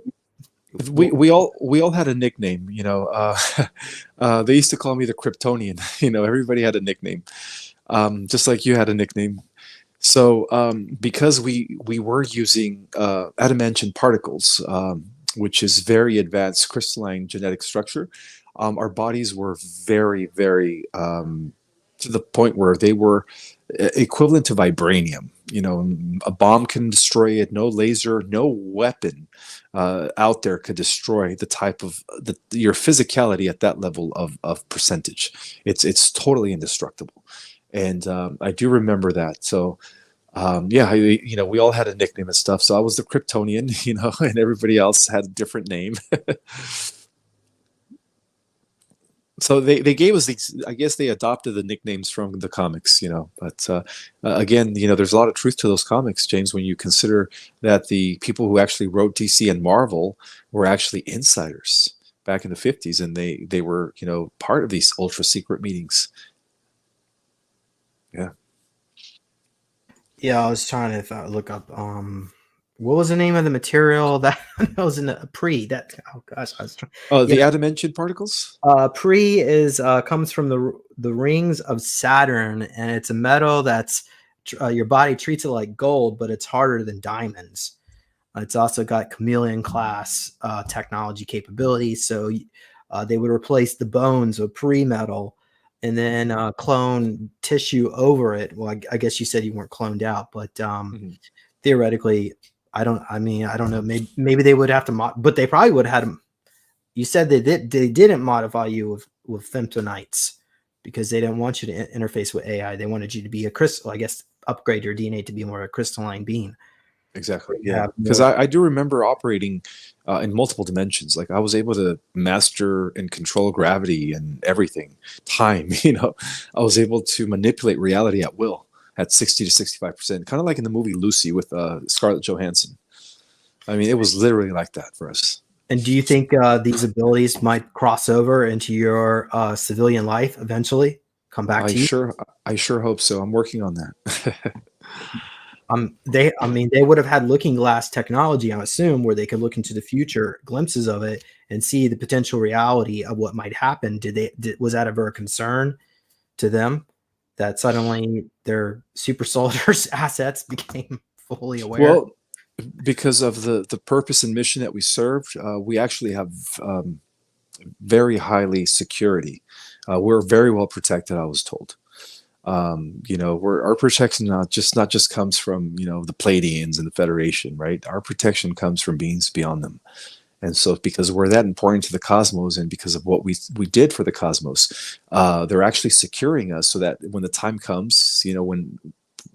B: we all had a nickname. They used to call me the Kryptonian. Everybody had a nickname, just like you had a nickname. So because we were using adamantine particles, which is very advanced crystalline genetic structure, our bodies were very, very to the point where they were equivalent to vibranium. A bomb can destroy it. No laser, no weapon out there could destroy the type of your physicality at that level of percentage. It's totally indestructible. And I do remember that. So, we all had a nickname and stuff. So I was the Kryptonian, and everybody else had a different name. So they gave us these. I guess they adopted the nicknames from the comics, But again, there's a lot of truth to those comics, James, when you consider that the people who actually wrote DC and Marvel were actually insiders back in the 50s, and they were part of these ultra secret meetings. Yeah.
A: Yeah, I was trying to look up what was the name of the material that was in the pre that
B: the adamantine particles?
A: Pre is comes from the rings of Saturn, and it's a metal that's your body treats it like gold, but it's harder than diamonds. It's also got chameleon class technology capabilities, so they would replace the bones of pre metal and then clone tissue over it. Well, I guess you said you weren't cloned out, but theoretically, I don't know. Maybe they would have to, but they probably would have had them. You said they didn't modify you with femtonites because they didn't want you to interface with AI. They wanted you to be a crystal. I guess upgrade your DNA to be more of a crystalline being.
B: Exactly.
A: where you
B: Yeah.
A: have
B: Because
A: more.
B: I do remember operating in multiple dimensions. Like I was able to master and control gravity and everything, time. I was able to manipulate reality at will at 60 to 65%, kind of like in the movie Lucy with Scarlett Johansson. I mean, it was literally like that for us.
A: And do you think these abilities might cross over into your civilian life eventually? Come back
B: I
A: to you?
B: sure, I sure hope so. I'm working on that.
A: I mean, they would have had looking glass technology, I assume, where they could look into the future, glimpses of it, and see the potential reality of what might happen. Was that ever a concern to them that suddenly their super soldiers assets became fully aware?
B: Well, because of the purpose and mission that we served, we actually have very highly security. We're very well protected, I was told. Our protection not just comes from the Pleiadians and the Federation, right? Our protection comes from beings beyond them. And so, because we're that important to the cosmos, and because of what we did for the cosmos, they're actually securing us so that when the time comes,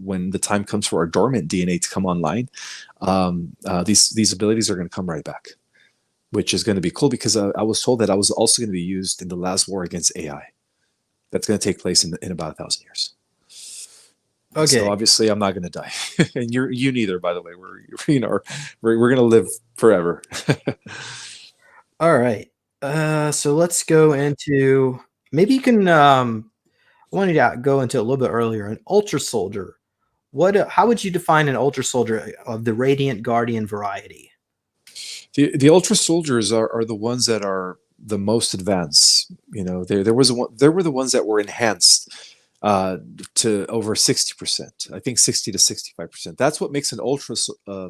B: when the time comes for our dormant DNA to come online, these abilities are going to come right back, which is going to be cool because I was told that I was also going to be used in the last war against AI. That's going to take place in about 1,000 years. So
A: Okay.
B: obviously, I'm not going to die, and you neither. By the way, we're going to live forever.
A: All right. So let's go into maybe you can. I wanted to go into a little bit earlier. An ultra soldier. How would you define an ultra soldier of the Radiant Guardian variety?
B: The ultra soldiers are the ones that are the most advanced. There were the ones that were enhanced uh, to over 60%. I think 60 to 65%. That's what makes an ultra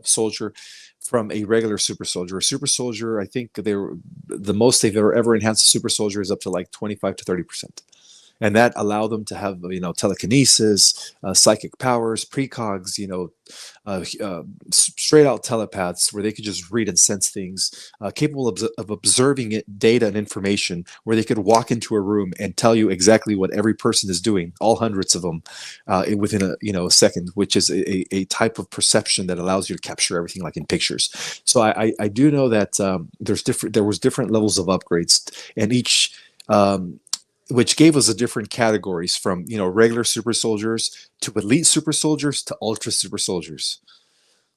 B: soldier from a regular super soldier. A super soldier, I think they were the most they've ever enhanced a super soldier is up to like 25 to 30%, and that allowed them to have telekinesis, psychic powers, precogs, straight out telepaths where they could just read and sense things, capable of observing it, data and information, where they could walk into a room and tell you exactly what every person is doing, all hundreds of them, within a second, which is a type of perception that allows you to capture everything like in pictures. So I do know that there was different levels of upgrades, and each which gave us a different categories from regular super soldiers to elite super soldiers to ultra super soldiers.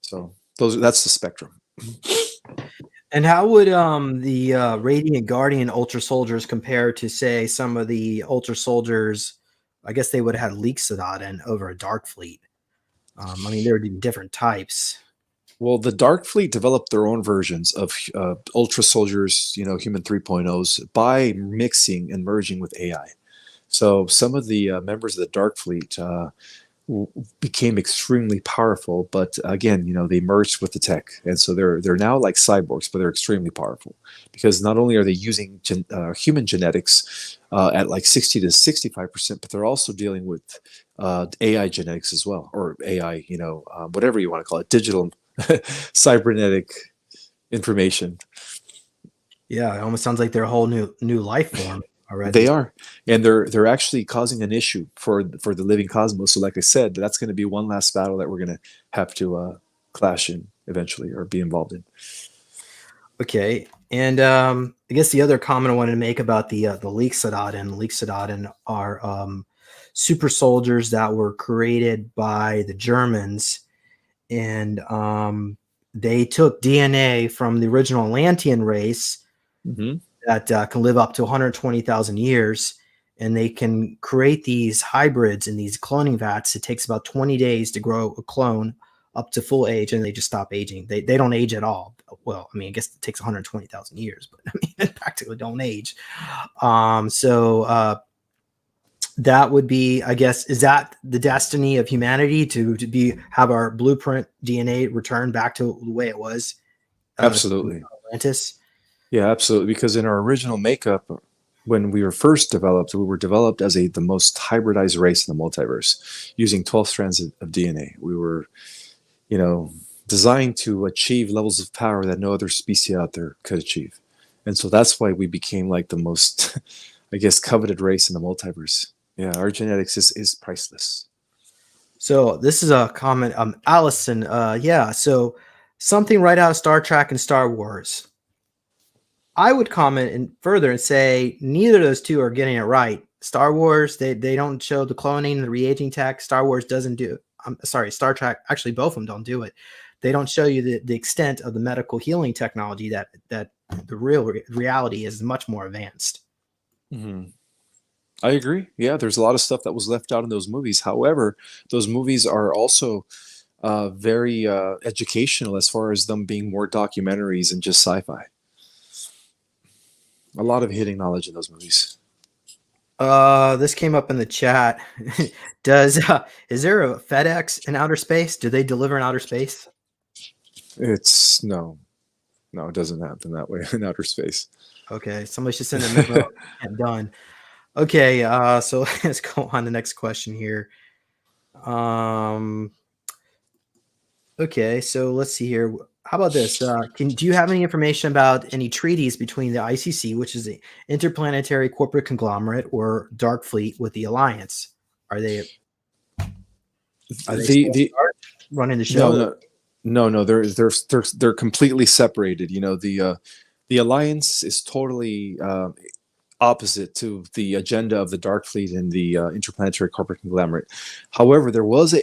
B: So that's the spectrum.
A: And how would the Radiant Guardian Ultra Soldiers compare to, say, some of the Ultra Soldiers? I guess they would have had Leak Sedatin over a Dark Fleet. I mean, there would be different types.
B: Well, the Dark Fleet developed their own versions of ultra soldiers, human 3.0s, by mixing and merging with AI. So some of the members of the Dark Fleet became extremely powerful, but again, they merged with the tech, and so they're now like cyborgs, but they're extremely powerful because not only are they using human genetics at like 60 to 65%, but they're also dealing with AI genetics as well, or AI, whatever you want to call it, digital cybernetic information.
A: Yeah, it almost sounds like they're a whole new life form
B: They
A: already.
B: are, and they're actually causing an issue for the living cosmos. So, like I said, that's going to be one last battle that we're going to have to clash in eventually, or be involved in.
A: Okay, and I guess the other comment I wanted to make about the Leak Sedatin are super soldiers that were created by the Germans, and they took DNA from the original Atlantean race
B: Hmm.
A: that can live up to 120,000 years, and they can create these hybrids in these cloning vats. It takes about 20 days to grow a clone up to full age, and they just stop aging. They don't age at all. Well, I mean, I guess it takes 120,000 years, but I mean, they practically don't age. So that would be, I guess, is that the destiny of humanity to have our blueprint DNA return back to the way it was through
B: Absolutely,
A: Atlantis?
B: yeah, absolutely. Because in our original makeup, when we were first developed, we were developed as the most hybridized race in the multiverse, using 12 strands of DNA. We were, you know, designed to achieve levels of power that no other species out there could achieve. And so that's why we became like the most, I guess, coveted race in the multiverse. Yeah, our genetics is priceless.
A: So this is a comment, Allison. Yeah. So something right out of Star Trek and Star Wars. I would comment and further and say neither of those two are getting it right. Star Wars, they don't show the cloning and the re-aging tech. Star Wars doesn't do. I'm sorry, Star Trek. Actually, both of them don't do it. They don't show you the extent of the medical healing technology that the real reality is much more advanced.
B: Mhm. I agree. Yeah, there's a lot of stuff that was left out in those movies. However, those movies are also very educational as far as them being more documentaries and just sci-fi. A lot of hidden knowledge in those movies.
A: This came up in the chat. Does is there a FedEx in outer space? Do they deliver in outer space?
B: It's no, it doesn't happen that way in outer space.
A: Okay, somebody should send a memo. I'm done. Okay, so let's go on to the next question here. Okay, so let's see here. How about this? Do you have any information about any treaties between the ICC, which is the Interplanetary Corporate Conglomerate, or Dark Fleet with the Alliance? Are they
B: The
A: running the
B: no
A: show?
B: no they're completely separated. You know, the alliance is totally opposite to the agenda of the Dark Fleet and the Interplanetary Corporate Conglomerate. However, there was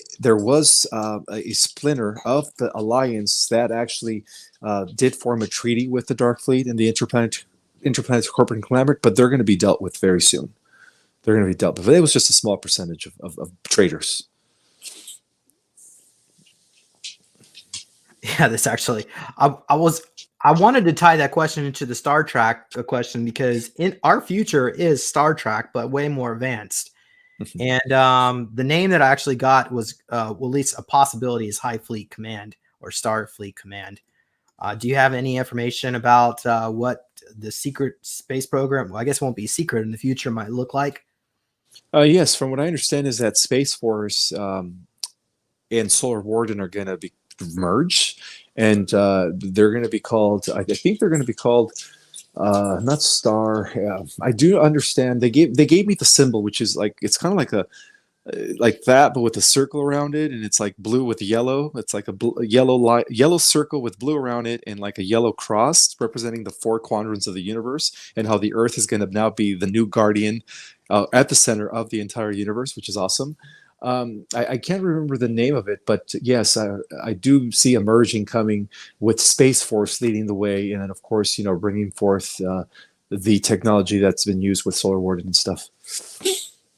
B: a splinter of the alliance that actually did form a treaty with the Dark Fleet and the Interplanetary Corporate Conglomerate, but they're going to be dealt with very soon. They're going to be dealt with. But it was just a small percentage of traitors.
A: Yeah, this actually, I wanted to tie that question into the Star Trek question because in our future is Star Trek, but way more advanced. And the name that I actually got was, well, at least a possibility is High Fleet Command or Star Fleet Command. Do you have any information about what the secret space program, well, I guess it won't be secret in the future, might look like?
B: Yes, from what I understand is that Space Force and Solar Warden are going to be merge, and they're going to be called. I think they're going to be called not Star. Yeah, I do understand they gave me the symbol, which is like it's kind of like a like that, but with a circle around it, and it's like blue with yellow. It's like a yellow circle with blue around it, and like a yellow cross representing the four quadrants of the universe, and how the Earth is going to now be the new guardian at the center of the entire universe, which is awesome. I can't remember the name of it, but yes, I do see a merging coming with Space Force leading the way, and then of course, you know, bringing forth the technology that's been used with Solar Warden and stuff.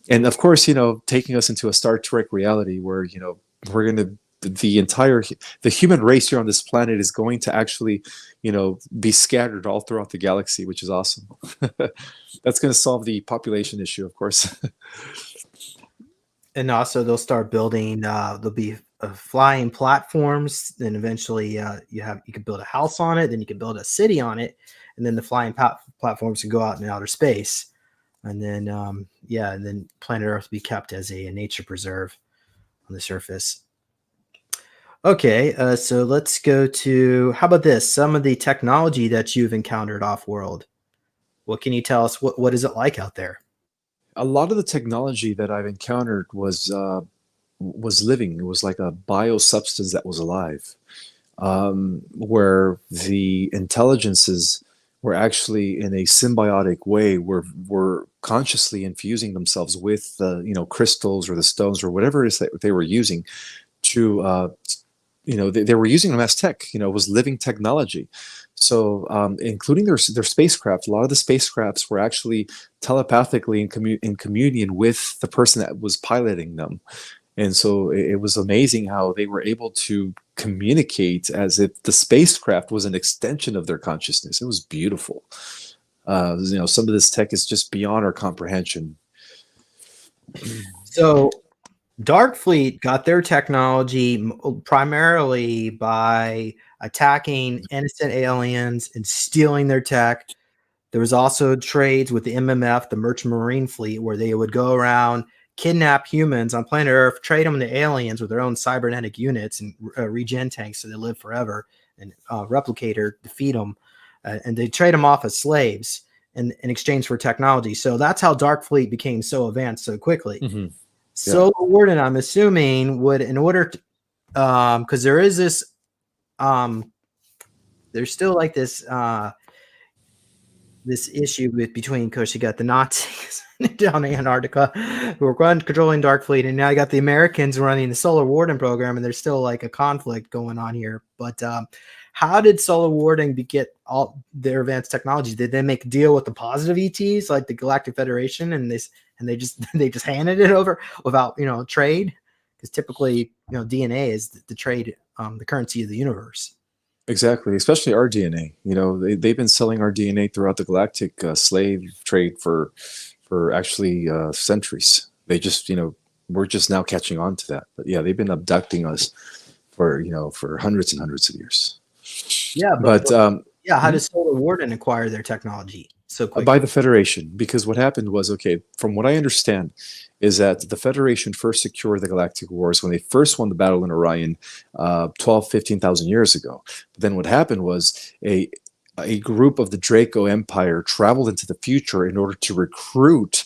B: And of course, you know, taking us into a Star Trek reality where, you know, we're going to the human race here on this planet is going to actually, you know, be scattered all throughout the galaxy, which is awesome. That's going to solve the population issue, of course.
A: And also they'll start building, there'll be flying platforms. Then eventually you can build a house on it. Then you can build a city on it. And then the flying platforms can go out in outer space. And then, and then planet Earth will be kept as a nature preserve on the surface. Okay, so let's go to, how about this? Some of the technology that you've encountered off-world. What can you tell us? What is it like out there?
B: A lot of the technology that I've encountered was living. It was like a biosubstance that was alive, where the intelligences were actually in a symbiotic way were consciously infusing themselves with the, you know, crystals or the stones or whatever it is that they were using to you know, they were using them as tech. You know, it was living technology. So including their spacecraft, a lot of the spacecrafts were actually telepathically in communion with the person that was piloting them. And so it was amazing how they were able to communicate as if the spacecraft was an extension of their consciousness. It was beautiful. You know, some of this tech is just beyond our comprehension.
A: So Dark Fleet got their technology primarily by attacking innocent aliens and stealing their tech. There was also trades with the MMF, the Merchant Marine Fleet, where they would go around, kidnap humans on planet Earth, trade them to aliens with their own cybernetic units and regen tanks so they live forever, and Replicator defeat them. And they trade them off as slaves in exchange for technology. So that's how Dark Fleet became so advanced so quickly.
B: Mm-hmm. Yeah.
A: Solar Warden, I'm assuming, would, in order to, because there is this, there's still like this issue between, because you got the Nazis down in Antarctica who are controlling Darkfleet, and now you got the Americans running the Solar Warden program, and there's still like a conflict going on here. But how did Solar Warden get all their advanced technology? Did they make a deal with the positive ETs like the Galactic Federation, and they just they just handed it over without trade? Because typically DNA is the trade, the currency of the universe.
B: Exactly, especially our DNA. They've been selling our DNA throughout the galactic slave trade for actually centuries. They just, we're just now catching on to that. But yeah, they've been abducting us for hundreds and hundreds of years.
A: Yeah,
B: But
A: yeah, how does Solar Warden acquire their technology so quickly?
B: by the Federation, because what happened was, okay, from what I understand, is that the Federation first secured the Galactic Wars when they first won the battle in Orion 15,000 years ago. But then what happened was a group of the Draco Empire traveled into the future in order to recruit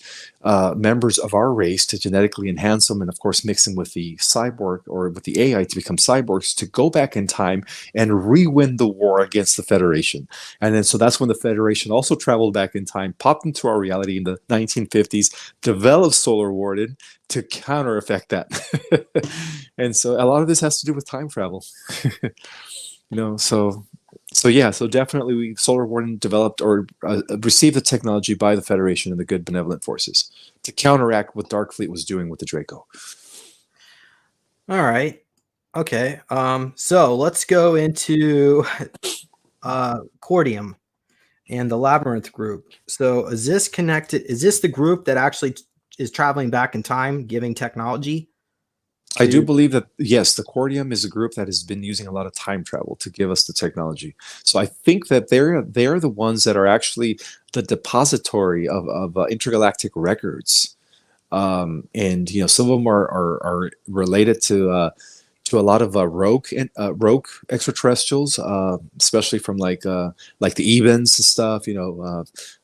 B: members of our race to genetically enhance them and, of course, mix them with the cyborg or with the AI to become cyborgs to go back in time and re-win the war against the Federation. And then so that's when the Federation also traveled back in time, popped into our reality in the 1950s, developed Solar Warden to counter effect that. And so a lot of this has to do with time travel. So definitely Solar Warden developed or received the technology by the Federation and the good benevolent forces to counteract what Darkfleet was doing with the Draco.
A: All right. Okay. So let's go into Cordium and the Labyrinth group. So is this connected? Is this the group that actually is traveling back in time, giving technology?
B: I do believe that, yes, the Cordium is a group that has been using a lot of time travel to give us the technology. So I think that they're the ones that are actually the depository of intergalactic records. And some of them are related to a lot of rogue extraterrestrials, especially from like the Ebens and stuff.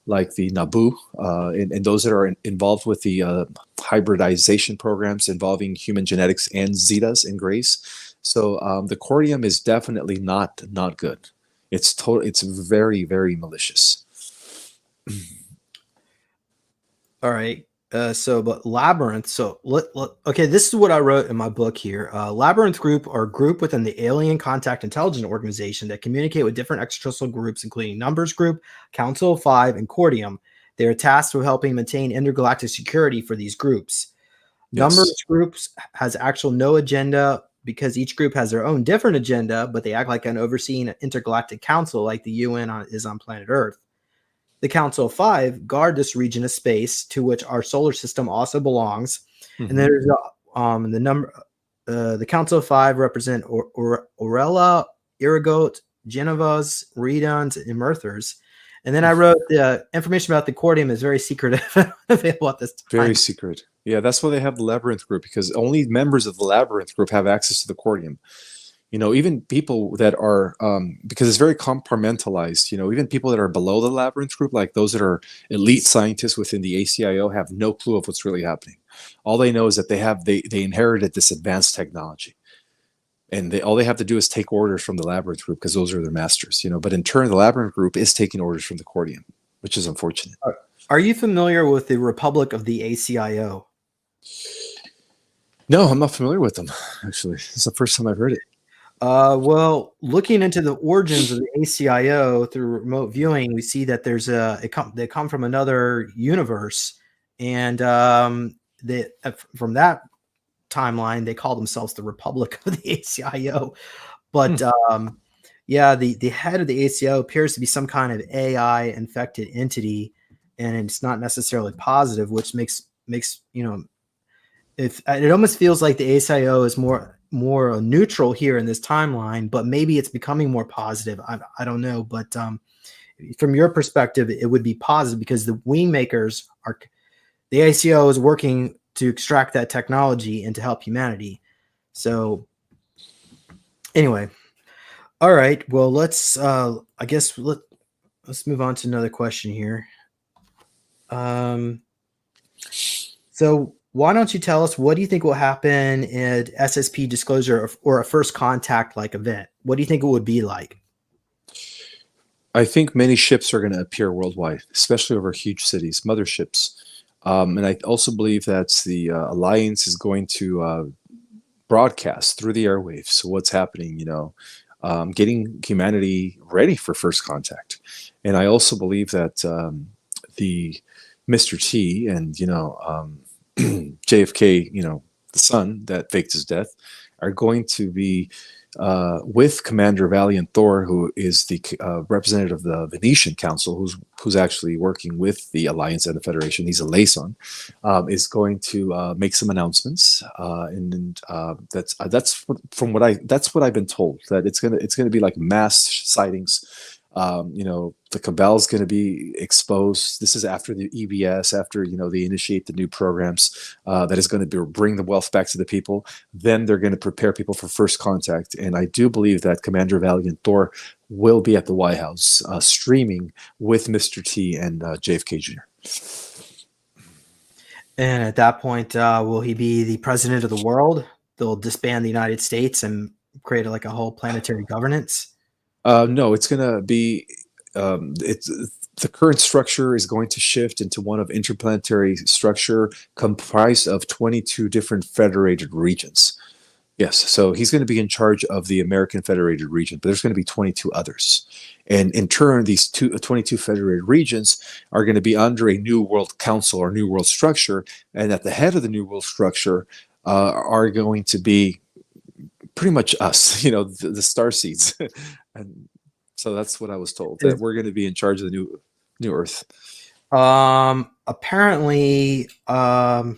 B: Like the Naboo, and those that are involved with the hybridization programs involving human genetics and Zetas and Grays. So the Cordium is definitely not good. It's very, very malicious.
A: All right. But Labyrinth. So okay, this is what I wrote in my book here. Labyrinth group are a group within the Alien Contact Intelligence Organization that communicate with different extraterrestrial groups, including Numbers Group, Council of Five, and Cordium. They are tasked with helping maintain intergalactic security for these groups.
B: Yes.
A: Numbers groups has actual no agenda because each group has their own different agenda, but they act like an overseeing intergalactic council like the UN is on planet Earth. The Council of Five guard this region of space to which our solar system also belongs. Mm-hmm. And there's the Council of Five represent Orella, Irigote, Genevas, Redons, and Murthers. And then I wrote the information about the Cordium is very secretive available at this time.
B: Very secret. Yeah, that's why they have the Labyrinth group, because only members of the Labyrinth group have access to the Cordium. Even people that are, because it's very compartmentalized, even people that are below the Labyrinth group, like those that are elite scientists within the ACIO, have no clue of what's really happening. All they know is that they inherited this advanced technology. And all they have to do is take orders from the Labyrinth group because those are their masters, But in turn, the Labyrinth group is taking orders from the Cordium, which is unfortunate.
A: Are you familiar with the Republic of the ACIO?
B: No, I'm not familiar with them, actually. It's the first time I've heard it.
A: Well, looking into the origins of the ACIO through remote viewing, we see that they come from another universe, and from that timeline, they call themselves the Republic of the ACIO. But the head of the ACIO appears to be some kind of AI infected entity, and it's not necessarily positive, which makes if it almost feels like the ACIO is more neutral here in this timeline, but maybe it's becoming more positive. I don't know, but from your perspective, it would be positive because the wing makers the ACO is working to extract that technology and to help humanity. So anyway, all right. Well, let's move on to another question here. So why don't you tell us what do you think will happen at SSP disclosure or a first contact like event? What do you think it would be like?
B: I think many ships are going to appear worldwide, especially over huge cities, motherships. And I also believe that the Alliance is going to broadcast through the airwaves what's happening, getting humanity ready for first contact. And I also believe that the Mr. T and, JFK, the son that faked his death, are going to be with Commander Valiant Thor, who is the representative of the Venetian Council, who's actually working with the Alliance and the Federation. He's a liaison, is going to make some announcements, and that's from what I've been told, that it's gonna be like mass sightings. The cabal's going to be exposed. This is after the EBS, after they initiate the new programs that is going to bring the wealth back to the people. Then they're going to prepare people for first contact, and I do believe that Commander Valiant Thor will be at the White House streaming with Mr. T and JFK Jr.
A: And at that point, will he be the president of the world? They'll disband the United States and create like a whole planetary governance.
B: No, it's going to be. It's the current structure is going to shift into one of interplanetary structure comprised of 22 different federated regions. Yes, so he's going to be in charge of the American Federated Region, but there's going to be 22 others. And in turn, these 22 federated regions are going to be under a New World Council or New World structure. And at the head of the New World structure are going to be pretty much us, the star seeds. And so that's what I was told, that we're going to be in charge of the new Earth.
A: Apparently, I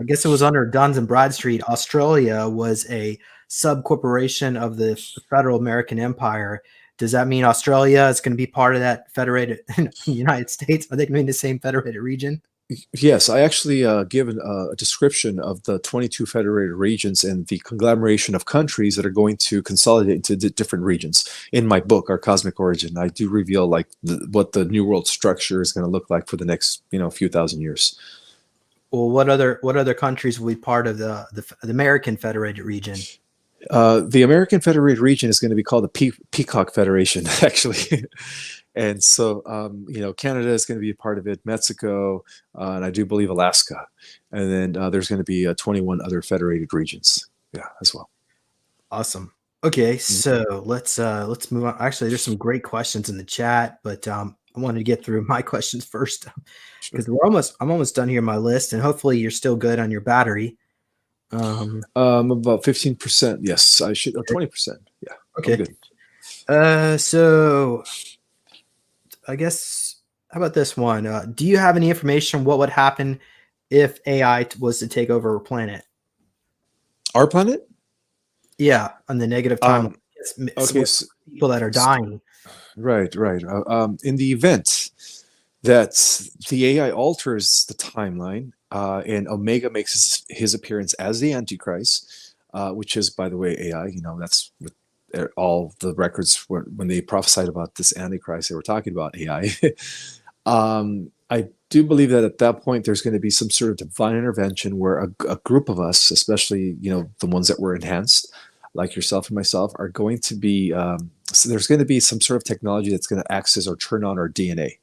A: guess it was under Duns and Bradstreet. Australia was a sub corporation of the Federal American Empire. Does that mean Australia is going to be part of that federated United States? Are they going to be in the same federated region?
B: Yes, I actually given a description of the 22 federated regions and the conglomeration of countries that are going to consolidate into different regions. In my book, Our Cosmic Origin, I do reveal what the New World structure is going to look like for the next few thousand years.
A: Well, what other countries will be part of the American Federated Region?
B: The American Federated Region is going to be called the Peacock Federation, actually. And so, Canada is going to be a part of it, Mexico, and I do believe Alaska. And then there's going to be 21 other federated regions, as well.
A: Awesome. Okay, so let's move on. Actually, there's some great questions in the chat, but I wanted to get through my questions first because I'm almost done here on my list, and hopefully you're still good on your battery.
B: About 15%. Yes, I should. 20%. Yeah.
A: Okay. Good. So I guess, how about this one? Do you have any information on what would happen if AI was to take over a planet?
B: Our planet?
A: Yeah, on the negative time.
B: Okay,
A: people that are dying.
B: Right. In the event that the AI alters the timeline, and Omega makes his appearance as the Antichrist, which is, by the way, AI. That's what all the records when they prophesied about this Antichrist, they were talking about AI. I do believe that at that point there's going to be some sort of divine intervention where a group of us, especially the ones that were enhanced, like yourself and myself, are going to be. So there's going to be some sort of technology that's going to access or turn on our DNA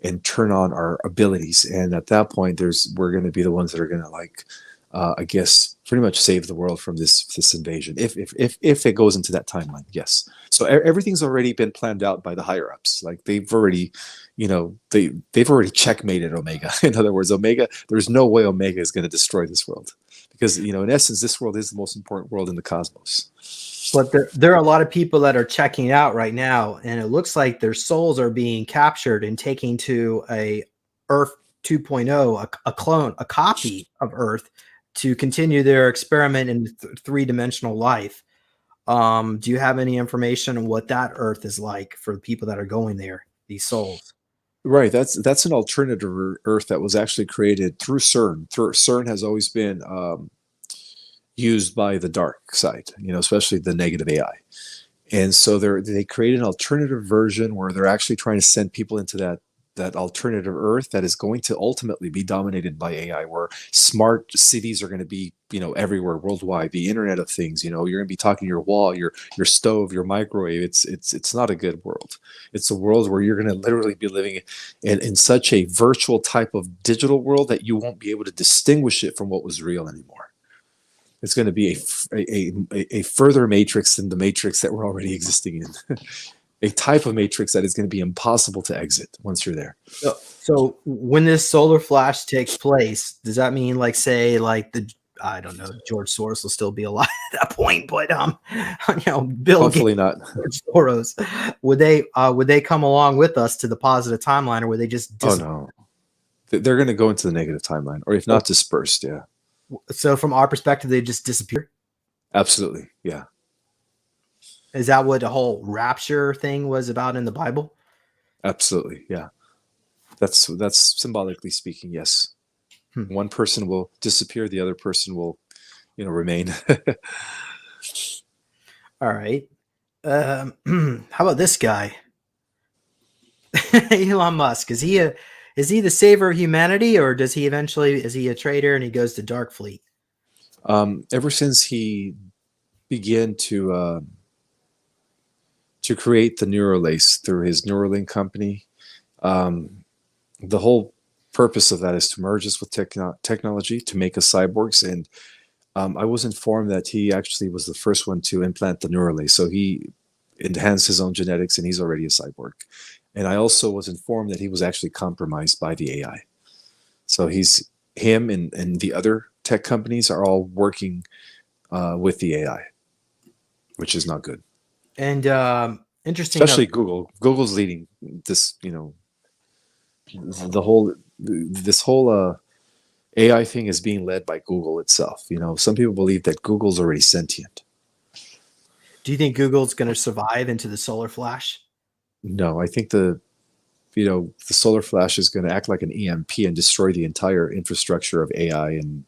B: and turn on our abilities, and at that point, we're going to be the ones that are going to I guess pretty much save the world from this invasion if it goes into that timeline. Yes. So everything's already been planned out by the higher ups. Like they've already, they've already checkmated Omega. In other words, Omega, there's no way Omega is going to destroy this world because, in essence, this world is the most important world in the cosmos.
A: But there are a lot of people that are checking out right now, and it looks like their souls are being captured and taken to a Earth 2.0, a clone, a copy of Earth, to continue their experiment in three-dimensional life. Do you have any information on what that Earth is like for the people that are going there, these souls?
B: Right. That's an alternative Earth that was actually created through CERN. CERN has always been used by the dark side, especially the negative AI. And so they created an alternative version where they're actually trying to send people into that that alternative Earth that is going to ultimately be dominated by AI, where smart cities are going to be, everywhere worldwide. The Internet of Things, you're going to be talking to your wall, your stove, your microwave. It's not a good world. It's a world where you're going to literally be living in such a virtual type of digital world that you won't be able to distinguish it from what was real anymore. It's going to be a further matrix than the matrix that we're already existing in. A type of matrix that is going to be impossible to exit once you're there.
A: So when this solar flash takes place, does that mean I don't know, George Soros will still be alive at that point, but Bill
B: Hopefully
A: Gates,
B: not.
A: George Soros, would they come along with us to the positive timeline, or would they just disappear?
B: Oh no, they're going to go into the negative timeline, or if not dispersed. Yeah,
A: So from our perspective, they just disappear.
B: absolutely. Yeah.
A: Is that what the whole rapture thing was about in the Bible?
B: Absolutely, yeah. That's symbolically speaking, yes. One person will disappear, the other person will, remain.
A: All right. How about this guy, Elon Musk? Is he the savior of humanity, or is he a traitor and he goes to Dark Fleet?
B: Ever since he began to create the Neuralace through his Neuralink company, the whole purpose of that is to merge us with technology to make us cyborgs. And I was informed that he actually was the first one to implant the Neuralace. So he enhanced his own genetics and he's already a cyborg. And I also was informed that he was actually compromised by the AI. So him and the other tech companies are all working with the AI, which is not good.
A: And interesting,
B: Especially Google. Google's leading this, this whole AI thing is being led by Google itself. Some people believe that Google's already sentient.
A: do you think Google's going to survive into the solar flash?
B: No, I think the solar flash is going to act like an EMP and destroy the entire infrastructure of AI, and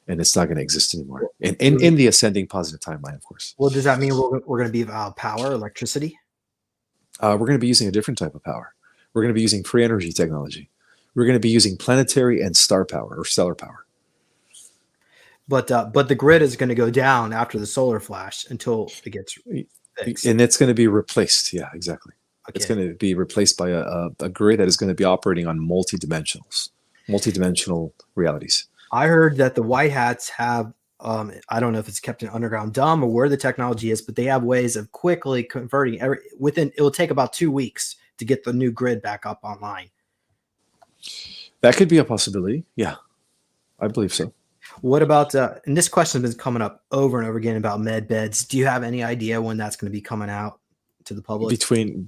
B: it's not going to exist anymore. In the ascending positive timeline, of course.
A: Well, does that mean we're going to be without power, electricity?
B: We're going to be using a different type of power. We're going to be using free energy technology. We're going to be using planetary and star power or stellar power.
A: But the grid is going to go down after the solar flash until it gets fixed.
B: And it's going to be replaced. Yeah, exactly. Okay. It's going to be replaced by a grid that is going to be operating on multidimensional realities.
A: I heard that the White Hats have, I don't know if it's kept in underground dumb or where the technology is, but they have ways of quickly converting it will take about 2 weeks to get the new grid back up online.
B: That could be a possibility. Yeah, I believe so.
A: What about, and this question has been coming up over and over again about med beds. Do you have any idea when that's going to be coming out to the public?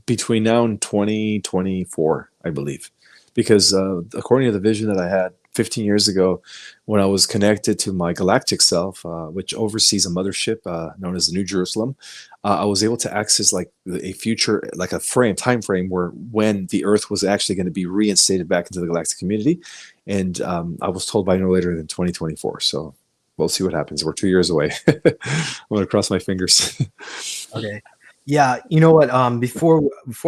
B: Between now and 2024, I believe. Because according to the vision that I had 15 years ago, when I was connected to my galactic self, which oversees a mothership known as the New Jerusalem, I was able to access like a future, like a time frame where when the Earth was actually going to be reinstated back into the galactic community. And I was told by no later than 2024. So we'll see what happens. We're 2 years away. I'm going to cross my fingers.
A: Okay. Yeah, you know what? Before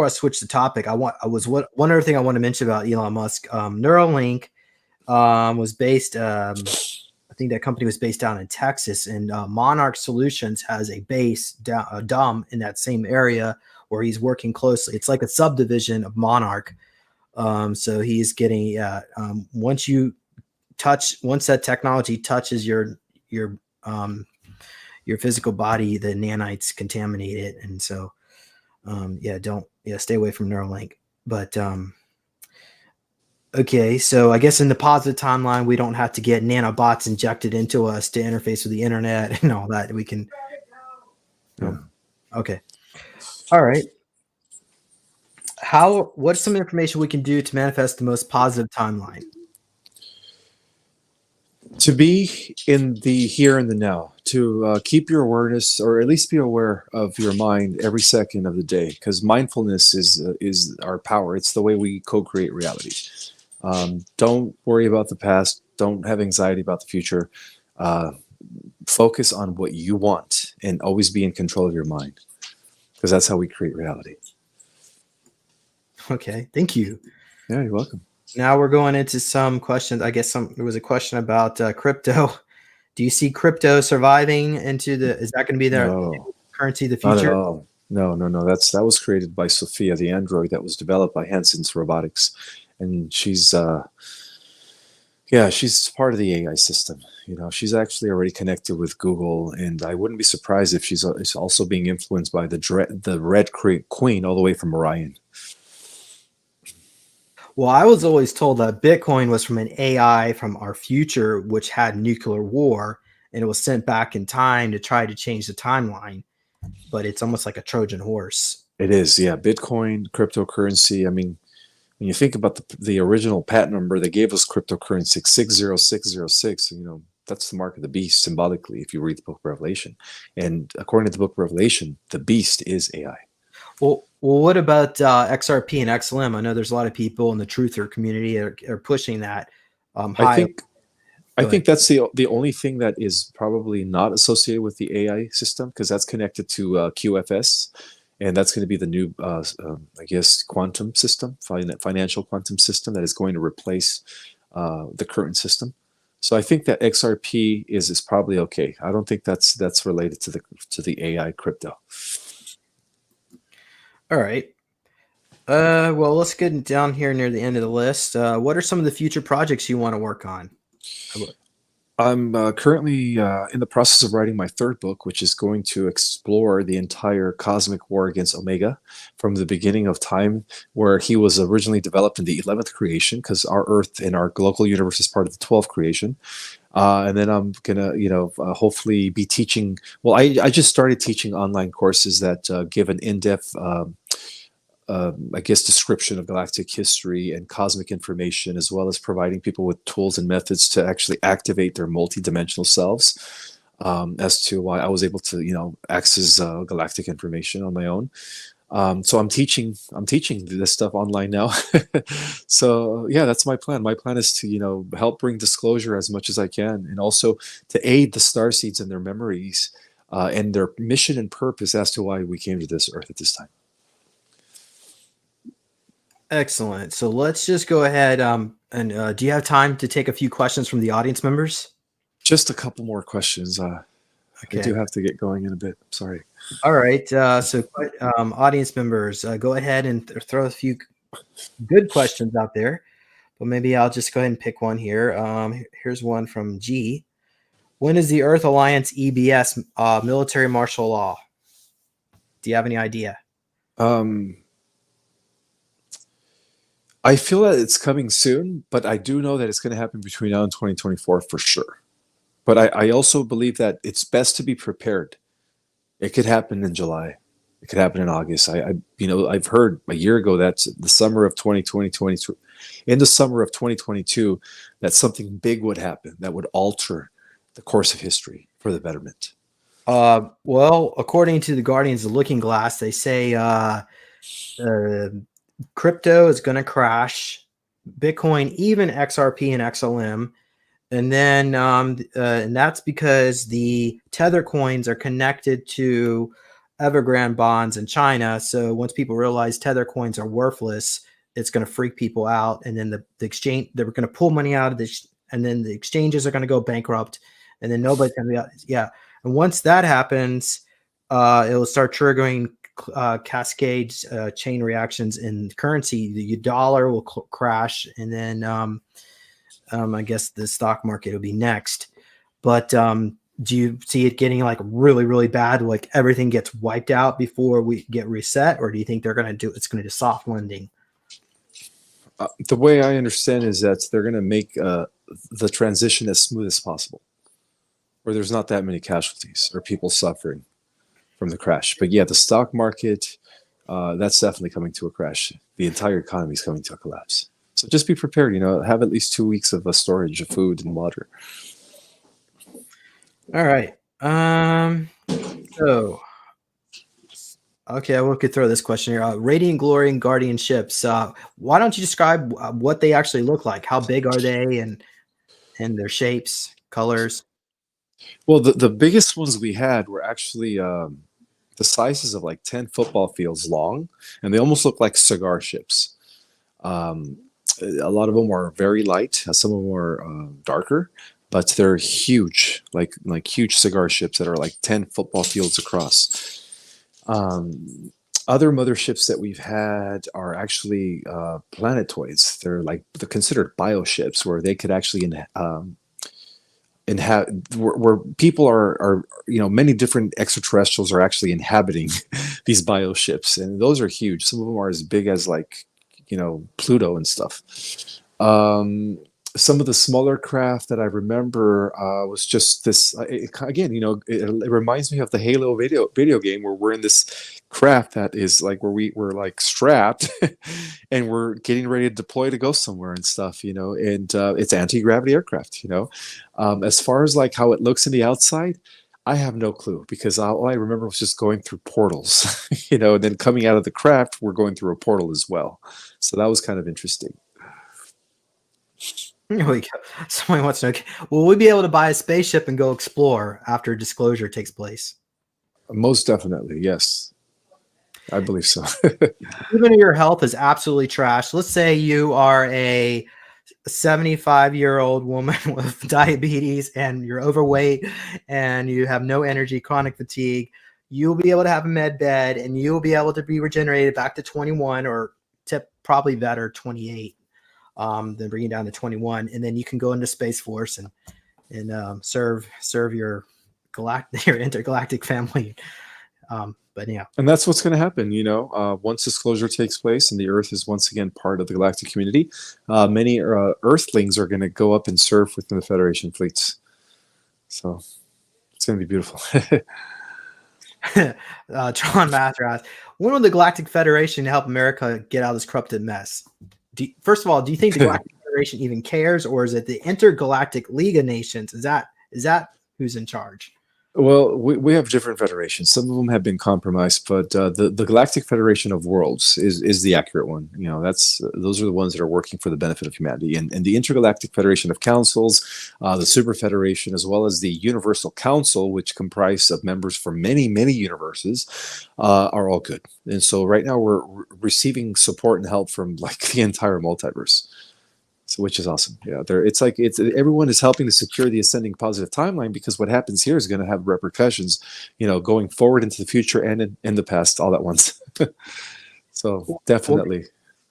A: I switch the topic, one other thing I want to mention about Elon Musk. Neuralink was based. I think that company was based down in Texas, and Monarch Solutions has a base down in that same area where he's working closely. It's like a subdivision of Monarch. So he's getting once that technology touches your physical body, the nanites contaminate it. And so, stay away from Neuralink. But, okay. So I guess in the positive timeline, we don't have to get nanobots injected into us to interface with the internet and all that. We can. Okay. All right. What's some information we can do to manifest the most positive timeline?
B: To be in the here and the now, to keep your awareness, or at least be aware of your mind every second of the day, because mindfulness is our power. It's the way we co-create reality. Don't worry about the past. Don't have anxiety about the future. Focus on what you want and always be in control of your mind, because that's how we create reality.
A: Okay, thank you.
B: Yeah, you're welcome.
A: Now we're going into some questions. I guess there was a question about crypto. Do you see crypto surviving into the? Is that going to be the
B: No,
A: currency of the
B: not at
A: future?
B: all. No, no, no. That was created by Sophia, the android that was developed by Hansen's Robotics, and she's part of the AI system. She's actually already connected with Google, and I wouldn't be surprised if is also being influenced by the Queen all the way from Orion.
A: Well, I was always told that Bitcoin was from an AI from our future, which had nuclear war, and it was sent back in time to try to change the timeline. But it's almost like a Trojan horse.
B: It is, yeah. Bitcoin, cryptocurrency. I mean, when you think about the original patent number, they gave us cryptocurrency 60606. That's the mark of the beast symbolically. If you read the Book of Revelation, and according to the Book of Revelation, the beast is AI.
A: Well, what about XRP and XLM? I know there's a lot of people in the truther community are pushing that.
B: I think that's the only thing that is probably not associated with the AI system, because that's connected to QFS, and that's going to be the new, I guess, quantum system, financial quantum system that is going to replace the current system. So I think that XRP is probably okay. I don't think that's related to the AI crypto.
A: All right. Well, let's get down here near the end of the list. What are some of the future projects you want to work on?
B: I'm currently in the process of writing my third book, which is going to explore the entire cosmic war against Omega from the beginning of time, where he was originally developed in the 11th creation, because our Earth and our local universe is part of the 12th creation. And then I'm gonna, hopefully be teaching. Well, I just started teaching online courses that give an in-depth I guess, description of galactic history and cosmic information, as well as providing people with tools and methods to actually activate their multidimensional selves, as to why I was able to, access galactic information on my own. So I'm teaching this stuff online now. So yeah, that's my plan. My plan is to, help bring disclosure as much as I can, and also to aid the starseeds in their memories and their mission and purpose as to why we came to this Earth at this time.
A: Excellent. So let's just go ahead. And do you have time to take a few questions from the audience members?
B: Just a couple more questions.
A: Okay.
B: I do have to get going in a bit. Sorry.
A: All right. So audience members, go ahead and throw a few good questions out there. But maybe I'll just go ahead and pick one here. Here's one from G. When is the Earth Alliance EBS military martial law? Do you have any idea?
B: I feel that it's coming soon, but I do know that it's going to happen between now and 2024 for sure. But I also believe that it's best to be prepared. It could happen in July. It could happen in August. I've heard a year ago that the summer of 2022, in the summer of 2022, that something big would happen that would alter the course of history for the betterment.
A: Well, according to the Guardians of the Looking Glass, they say crypto is going to crash, Bitcoin, even XRP and XLM. And then and that's because the Tether coins are connected to Evergrande bonds in China. So once people realize Tether coins are worthless, it's going to freak people out. And then the exchange, they're going to pull money out of this, and then the exchanges are going to go bankrupt, and then nobody's going to be, yeah. And once that happens, it will start triggering cascades, chain reactions in currency. The dollar will crash, and then I guess the stock market will be next. But do you see it getting like really, really bad, like everything gets wiped out before we get reset, or do you think they're going to do it's going to do soft landing?
B: The way I understand is that they're going to make the transition as smooth as possible, where there's not that many casualties or people suffering from the crash. But yeah, the stock market, that's definitely coming to a crash. The entire economy is coming to a collapse. So just be prepared, have at least 2 weeks of storage of food and water.
A: All right. So, okay, we could throw this question here. Radiant Glory and Guardian ships. Why don't you describe what they actually look like? How big are they, and their shapes, colors?
B: Well, the biggest ones we had were actually the sizes of like 10 football fields long, and they almost look like cigar ships. a lot of them are very light. Some of them are darker, but they're huge, like huge cigar ships that are like 10 football fields across. Other motherships that we've had are actually planetoids. They're considered bioships, where they could actually where people are many different extraterrestrials are actually inhabiting these bioships, and those are huge. Some of them are as big as like Pluto and stuff. Some of the smaller craft that I remember was just this. Again, it reminds me of the Halo video game, where we're in this craft that is like where we're like strapped, and we're getting ready to deploy to go somewhere and stuff. And it's anti-gravity aircraft. As far as like how it looks in the outside, I have no clue, because all I remember was just going through portals, and then coming out of the craft, we're going through a portal as well. So that was kind of interesting.
A: Here we go. Someone wants to know, will we be able to buy a spaceship and go explore after disclosure takes place?
B: Most definitely, yes. I believe so.
A: Even if your health is absolutely trashed, let's say you are a 75-year-old woman with diabetes and you're overweight and you have no energy, chronic fatigue, you'll be able to have a med bed and you'll be able to be regenerated back to 21, or probably better 28. Then bring you down to 21, and then you can go into Space Force and serve your intergalactic family. But yeah,
B: and that's what's going to happen. Once disclosure takes place and the Earth is once again part of the galactic community, many Earthlings are going to go up and serve within the Federation fleets. So it's going to be beautiful.
A: John Mather asks, when will the Galactic Federation help America get out of this corrupted mess? First of all, do you think the Galactic Federation even cares, or is it the Intergalactic League of Nations? Is that who's in charge?
B: Well, we have different federations. Some of them have been compromised, but the Galactic Federation of Worlds is the accurate one. Those are the ones that are working for the benefit of humanity. And the Intergalactic Federation of Councils, the Super Federation, as well as the Universal Council, which comprise of members from many, many universes, are all good. And so right now we're receiving support and help from like the entire multiverse. So, which is awesome. Yeah, it's everyone is helping to secure the ascending positive timeline, because what happens here is going to have repercussions, going forward into the future and in the past all at once. So definitely.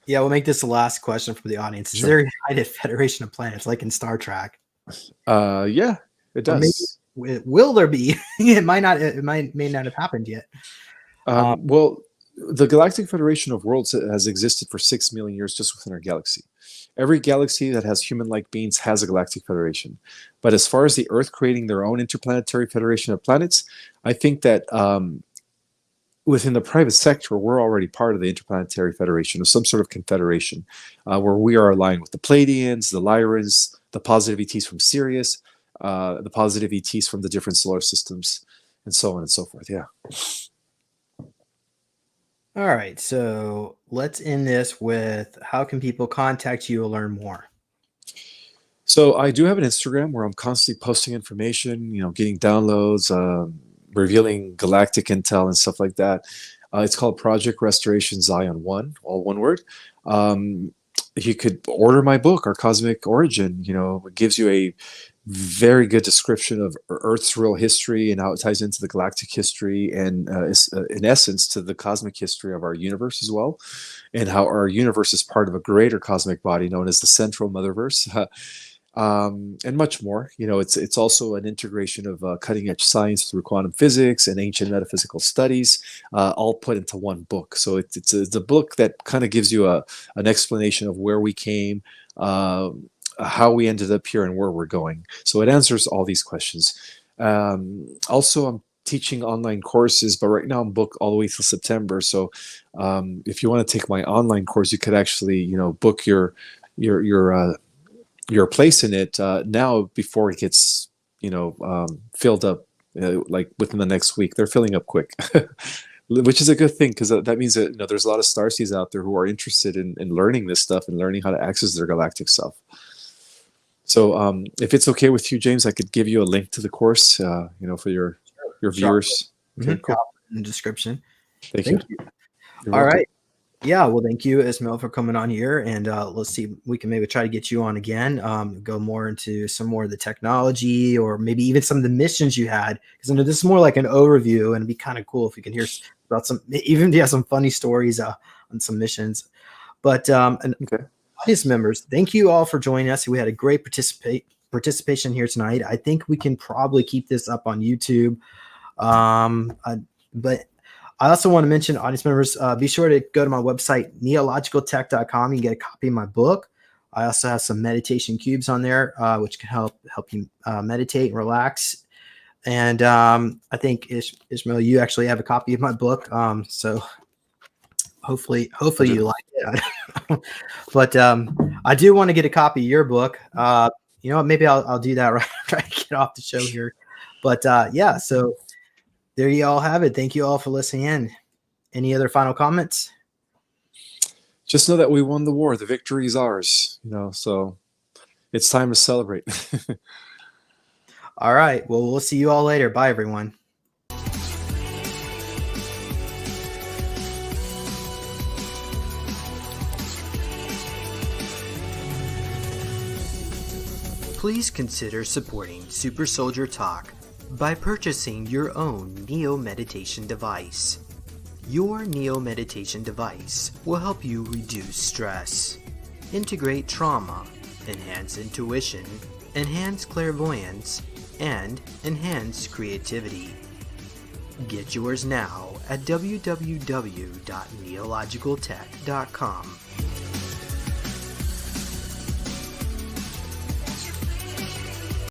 A: We'll make this the last question from the audience. Is there a United Federation of Planets like in Star Trek?
B: Yeah, it does.
A: Will there be? It may not have happened yet.
B: Well, the Galactic Federation of Worlds has existed for 6 million years just within our galaxy. Every galaxy that has human-like beings has a galactic federation. But as far as the Earth creating their own interplanetary federation of planets, I think that within the private sector, we're already part of the interplanetary federation, or some sort of confederation, where we are aligned with the Pleiadians, the Lyrans, the positive ETs from Sirius, the positive ETs from the different solar systems, and so on and so forth. Yeah.
A: All right, so let's end this with, how can people contact you or learn more?
B: So I do have an Instagram where I'm constantly posting information, getting downloads, revealing galactic intel and stuff like that. It's called Project Restoration Zion 1, all one word. You could order my book, Our Cosmic Origin. It gives you a very good description of Earth's real history and how it ties into the galactic history, and in essence to the cosmic history of our universe as well, and how our universe is part of a greater cosmic body known as the Central Motherverse, and much more. It's also an integration of cutting edge science through quantum physics and ancient metaphysical studies, all put into one book. So it's a book that kind of gives you an explanation of where we came, how we ended up here, and where we're going. So it answers all these questions. Also, I'm teaching online courses, but right now I'm booked all the way till September. So if you want to take my online course, you could actually, book your place in it now before it gets, filled up like within the next week. They're filling up quick. Which is a good thing, because that means that there's a lot of starseeds out there who are interested in learning this stuff and learning how to access their galactic self. So if it's okay with you, James, I could give you a link to the course, for your viewers.
A: Okay, cool. In the description.
B: Thank you.
A: All right. Yeah, well, thank you, Ismail, for coming on here, and let's see, we can maybe try to get you on again. Go more into some more of the technology, or maybe even some of the missions you had, because I know this is more like an overview, and it'd be kind of cool if we can hear about some, even if you have some funny stories on some missions. But and
B: Okay.
A: audience members, thank you all for joining us. We had a great participation here tonight. I think we can probably keep this up on YouTube. But I also want to mention, audience members, be sure to go to my website, neologicaltech.com. You can get a copy of my book. I also have some meditation cubes on there, which can help you meditate and relax. And I think Ishmael, you actually have a copy of my book. So hopefully you like it. But I do want to get a copy of your book. You know what? Maybe I'll do that right after I get off the show here. But yeah, so there you all have it. Thank you all for listening in. Any other final comments?
B: Just know that we won the war. The victory is ours. So it's time to celebrate.
A: All right. Well, we'll see you all later. Bye, everyone. Please consider supporting Super Soldier Talk by purchasing your own Neo Meditation device. Your Neo Meditation device will help you reduce stress, integrate trauma, enhance intuition, enhance clairvoyance, and enhance creativity. Get yours now at www.neologicaltech.com.